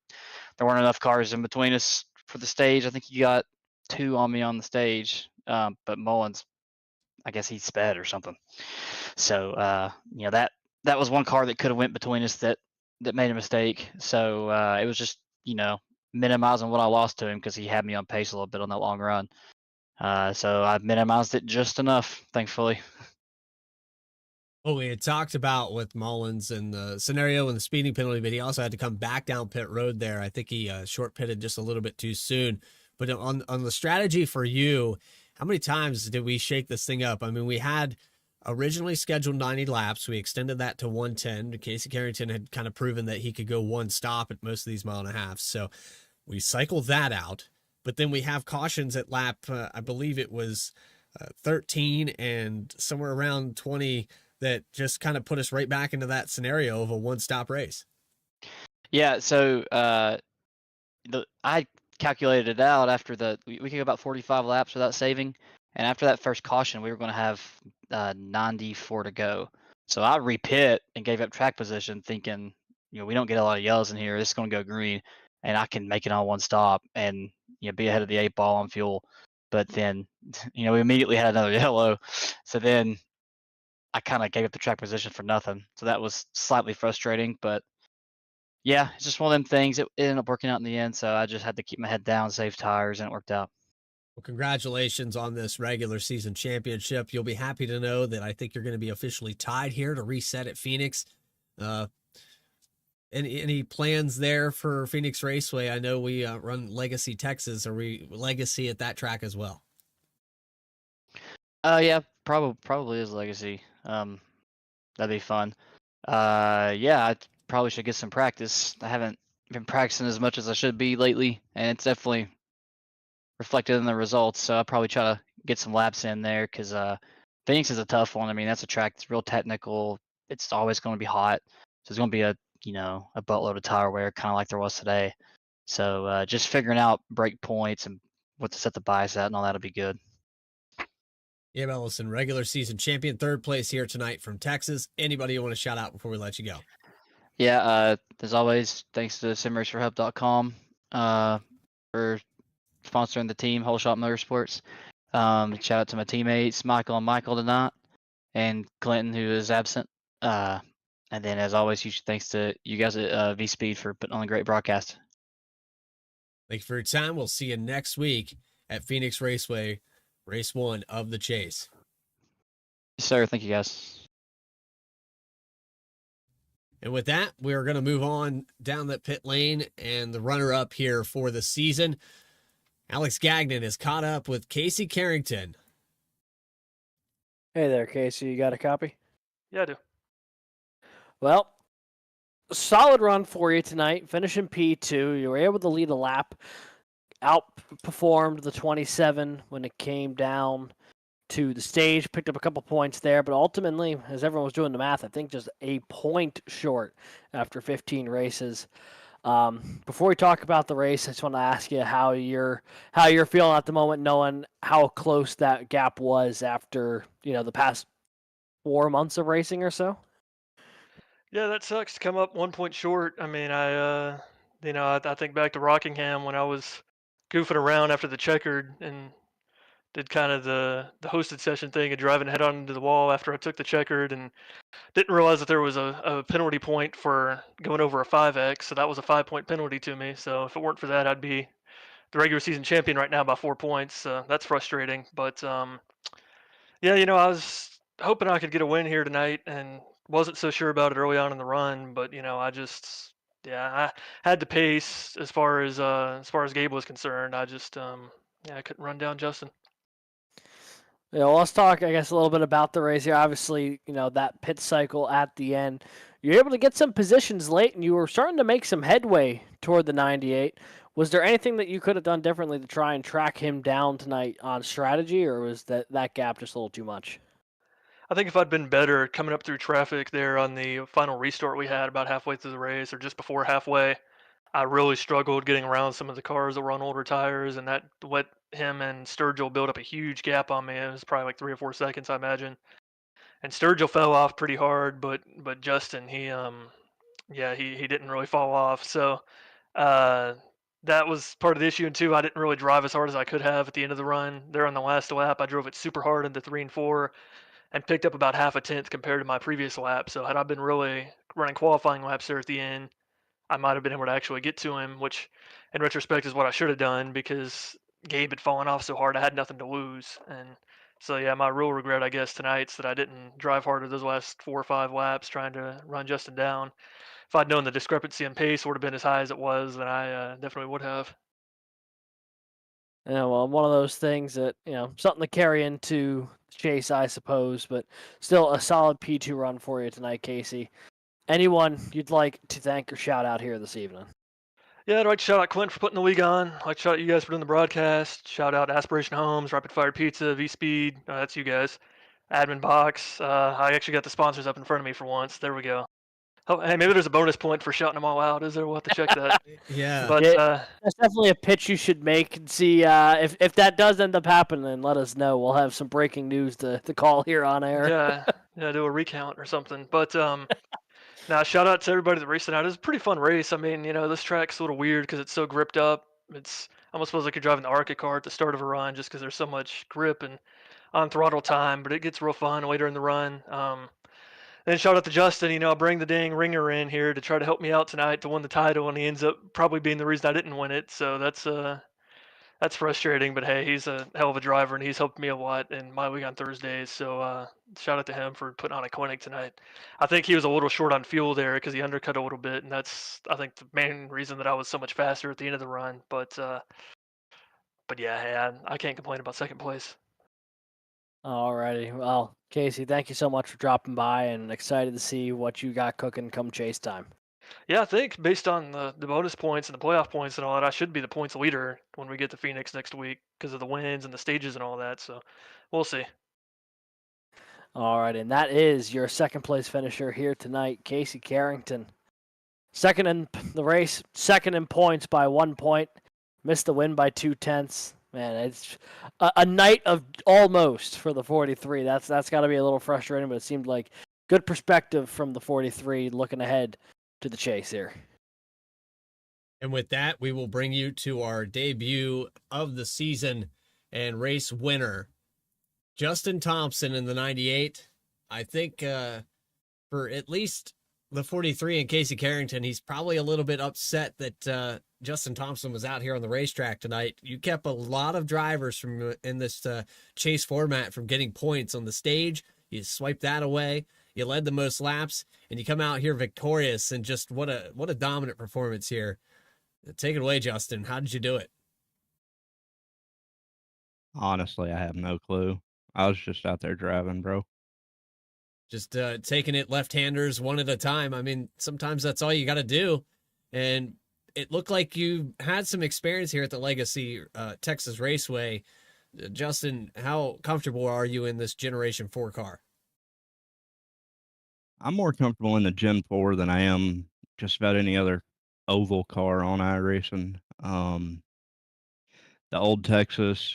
there weren't enough cars in between us for the stage. I think he got 2 on me on the stage, but Mullins, I guess he sped or something. So that was one car that could have went between us that made a mistake. So it was just minimizing what I lost to him because he had me on pace a little bit on that long run. So I minimized it just enough, thankfully. Well, we had talked about with Mullins and the scenario and the speeding penalty, but he also had to come back down pit road there. I think he short pitted just a little bit too soon. But on the strategy for you, how many times did we shake this thing up? I mean, we had originally scheduled 90 laps. We extended that to 110. Casey Carrington had kind of proven that he could go one stop at most of these 1.5 miles. So we cycled that out. But then we have cautions at lap, I believe it was 13 and somewhere around 20 that just kind of put us right back into that scenario of a one-stop race. Yeah, so I calculated it out after we could go about 45 laps without saving, and after that first caution, we were going to have 94 to go. So I repit and gave up track position, thinking, we don't get a lot of yellows in here. This is going to go green, and I can make it on one stop and be ahead of the 8 ball on fuel. But then, we immediately had another yellow. So then I kind of gave up the track position for nothing. So that was slightly frustrating, but yeah, it's just one of them things. It ended up working out in the end. So I just had to keep my head down, save tires, and it worked out. Well, congratulations on this regular season championship. You'll be happy to know that I think you're going to be officially tied here to reset at Phoenix. Any plans there for Phoenix Raceway? I know we run Legacy Texas. Are we Legacy at that track as well? Yeah, probably is Legacy. That'd be fun. Yeah, I probably should get some practice. I haven't been practicing as much as I should be lately, and it's definitely reflected in the results. So I'll probably try to get some laps in there because Phoenix is a tough one. I mean, that's a track that's real technical. It's always going to be hot, so it's going to be a buttload of tire wear, kind of like there was today. So just figuring out break points and what to set the bias at and all that'll be good. Abe Ellison, regular season champion, third place here tonight from Texas. Anybody you want to shout out before we let you go? Yeah, as always, thanks to simracerhub.com for sponsoring the team, Whole Shot Motorsports. Shout out to my teammates, Michael and Michael tonight, and Clinton, who is absent. And then, as always, huge thanks to you guys at V-Speed for putting on a great broadcast. Thank you for your time. We'll see you next week at Phoenix Raceway, race 1 of the Chase. Yes, sir. Thank you, guys. And with that, we are going to move on down that pit lane, and the runner-up here for the season, Alex Gagnon, is caught up with Casey Carrington. Hey there, Casey. You got a copy? Yeah, I do. Well, solid run for you tonight. Finishing P2. You were able to lead a lap. Outperformed the 27 when it came down to the stage. Picked up a couple points there, but ultimately, as everyone was doing the math, I think just a point short after 15 races. Before we talk about the race, I just want to ask you how you're feeling at the moment, knowing how close that gap was after the past 4 months of racing or so. Yeah, that sucks to come up 1 point short. I mean, I think back to Rockingham when I was goofing around after the checkered and did kind of the hosted session thing of driving head on into the wall after I took the checkered and didn't realize that there was a penalty point for going over a 5X. So that was a 5-point penalty to me. So if it weren't for that, I'd be the regular season champion right now by 4 points. That's frustrating. But yeah, I was hoping I could get a win here tonight and wasn't so sure about it early on in the run. But I had to pace as far as Gabe was concerned. I couldn't run down Justin. Yeah, well, let's talk, I guess, a little bit about the race here. Obviously, that pit cycle at the end. You're able to get some positions late, and you were starting to make some headway toward the 98. Was there anything that you could have done differently to try and track him down tonight on strategy, or was that gap just a little too much? I think if I'd been better coming up through traffic there on the final restart we had about halfway through the race or just before halfway, I really struggled getting around some of the cars that were on older tires, and that let him and Sturgill build up a huge gap on me. It was probably like 3 or 4 seconds, I imagine. And Sturgill fell off pretty hard, but Justin, yeah, he didn't really fall off. So uh, that was part of the issue. And two, I didn't really drive as hard as I could have at the end of the run. There on the last lap, I drove it super hard into 3 and 4 and picked up about half a tenth compared to my previous lap. So had I been really running qualifying laps there at the end, I might have been able to actually get to him, which in retrospect is what I should have done because Gabe had fallen off so hard I had nothing to lose. And so yeah, my real regret I guess tonight is that I didn't drive harder those last 4 or 5 laps trying to run Justin down. If I'd known the discrepancy in pace would have been as high as it was, then I definitely would have. Yeah, well, one of those things that, something to carry into the chase, I suppose, but still a solid P2 run for you tonight, Casey. Anyone you'd like to thank or shout out here this evening? Yeah, I'd like to shout out Clint for putting the week on. I'd like to shout out you guys for doing the broadcast. Shout out Aspiration Homes, Rapid Fire Pizza, V Speed. That's you guys. Admin Box. I actually got the sponsors up in front of me for once. There we go. Oh, hey, maybe there's a bonus point for shouting them all out. Is there? We'll have to check that. Yeah. But Yeah, that's definitely a pitch you should make and see if that does end up happening. Then let us know. We'll have some breaking news to call here on air. yeah, yeah, do a recount or something. But now shout out to everybody that raced it out. It was a pretty fun race. I mean, this track's a little weird because it's so gripped up. It's almost feels like you're driving the Arca car at the start of a run just because there's so much grip and on throttle time. But it gets real fun later in the run. And shout out to Justin. I'll bring the dang ringer in here to try to help me out tonight to win the title, and he ends up probably being the reason I didn't win it. So that's frustrating. But hey, he's a hell of a driver, and he's helped me a lot in my week on Thursdays. So shout out to him for putting on a clinic tonight. I think he was a little short on fuel there because he undercut a little bit, and that's I think the main reason that I was so much faster at the end of the run. But yeah, hey, I can't complain about second place. Alrighty. Well, Casey, thank you so much for dropping by, and excited to see what you got cooking come chase time. Yeah, I think based on the bonus points and the playoff points and all that, I should be the points leader when we get to Phoenix next week because of the wins and the stages and all that. So we'll see. All right, and that is your second place finisher here tonight, Casey Carrington. Second in the race, second in points by 1 point. Missed the win by 2/10. Man, it's a night of almost for the 43. That's got to be a little frustrating, but it seemed like good perspective from the 43 looking ahead to the chase here. And with that, we will bring you to our debut of the season and race winner, Justin Thompson in the 98. I think for at least the 43 and Casey Carrington, he's probably a little bit upset that Justin Thompson was out here on the racetrack tonight. You kept a lot of drivers from in this chase format from getting points on the stage. You swiped that away. You led the most laps, and you come out here victorious. And just what a dominant performance here. Take it away, Justin. How did you do it? Honestly, I have no clue. I was just out there driving, bro. Just taking it left-handers one at a time. I mean, sometimes that's all you got to do. And it looked like you had some experience here at the Legacy Texas Raceway. Justin, how comfortable are you in this Generation 4 car? I'm more comfortable in the Gen 4 than I am just about any other oval car on iRacing. The old Texas,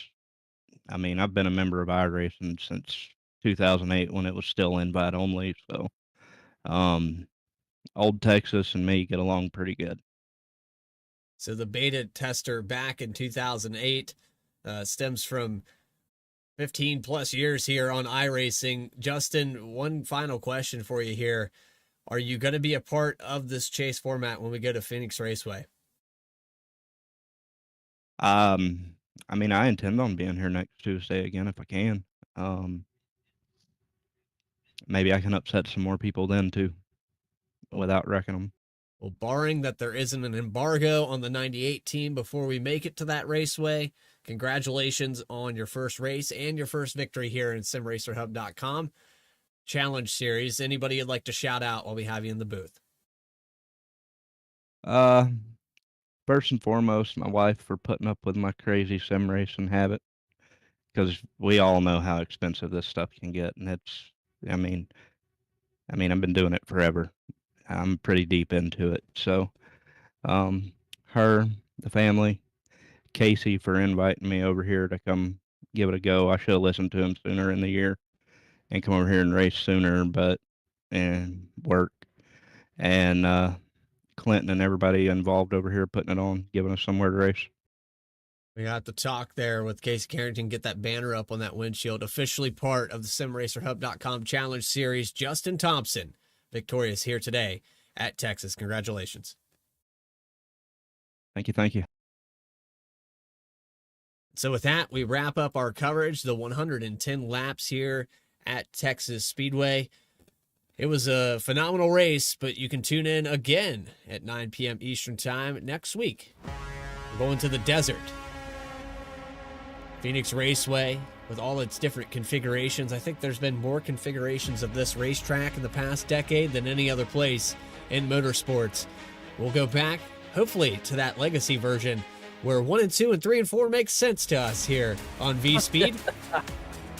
I mean, I've been a member of iRacing since 2008 when it was still invite only. So, um, old Texas and me get along pretty good. So the beta tester back in 2008 stems from 15 plus years here on iRacing. Justin, one final question for you here. Are you going to be a part of this chase format when we go to Phoenix Raceway? I mean, I intend on being here next Tuesday again if I can. Maybe I can upset some more people then too, without wrecking them. Well, barring that there isn't an embargo on the 98 team before we make it to that raceway, congratulations on your first race and your first victory here in simracerhub.com Challenge Series. Anybody you'd like to shout out while we have you in the booth? First and foremost, my wife for putting up with my crazy sim racing habit, because we all know how expensive this stuff can get, and it's, I mean, I've been doing it forever. I'm pretty deep into it. So, her, the family, Casey for inviting me over here to come give it a go. I should have listened to him sooner in the year and come over here and race sooner, but and work. And Clinton and everybody involved over here putting it on, giving us somewhere to race. We got to talk there with Casey Carrington, get that banner up on that windshield. Officially part of the simracerhub.com Challenge Series. Justin Thompson, victorious here today at Texas. Congratulations. Thank you. Thank you. So with that, we wrap up our coverage, the 110 laps here at Texas Speedway. It was a phenomenal race, but you can tune in again at 9 p.m. Eastern Time next week. We're going to the desert. Phoenix Raceway, with all its different configurations. I think there's been more configurations of this racetrack in the past decade than any other place in motorsports. We'll go back, hopefully, to that legacy version where 1 and 2 and 3 and 4 makes sense to us here on V-Speed.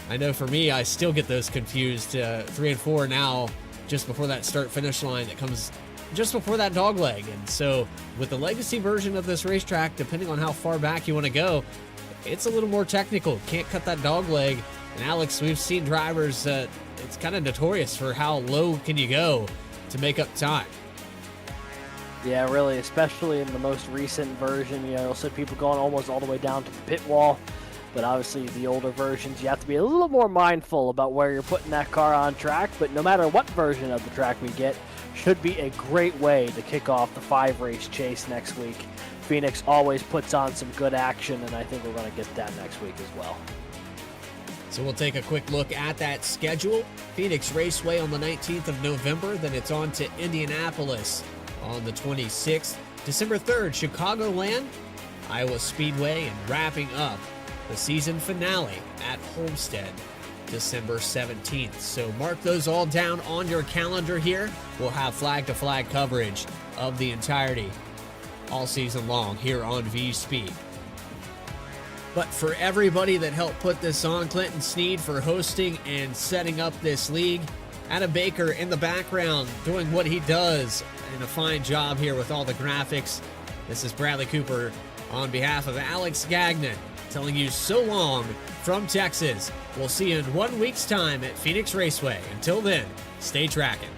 I know for me, I still get those confused. 3 and 4 now, just before that start-finish line that comes just before that dog leg. And so with the legacy version of this racetrack, depending on how far back you want to go, it's a little more technical. Can't cut that dog leg. And Alex, we've seen drivers, it's kind of notorious for how low can you go to make up time. Yeah, really, especially in the most recent version. You know, you'll see people going almost all the way down to the pit wall. But obviously, the older versions, you have to be a little more mindful about where you're putting that car on track. But no matter what version of the track we get, should be a great way to kick off the 5-race chase next week. Phoenix always puts on some good action, and I think we're going to get that next week as well. So we'll take a quick look at that schedule. Phoenix Raceway on the 19th of November, then it's on to Indianapolis on the 26th. December 3rd, Chicagoland, Iowa Speedway, and wrapping up the season finale at Homestead, December 17th. So mark those all down on your calendar here. We'll have flag-to-flag coverage of the entirety all season long here on V-Speed. But for everybody that helped put this on, Clinton Sneed for hosting and setting up this league, Adam Baker in the background doing what he does, and a fine job here with all the graphics. This is Bradley Cooper on behalf of Alex Gagnon, telling you so long from Texas. We'll see you in 1 week's time at Phoenix Raceway. Until then, stay tracking.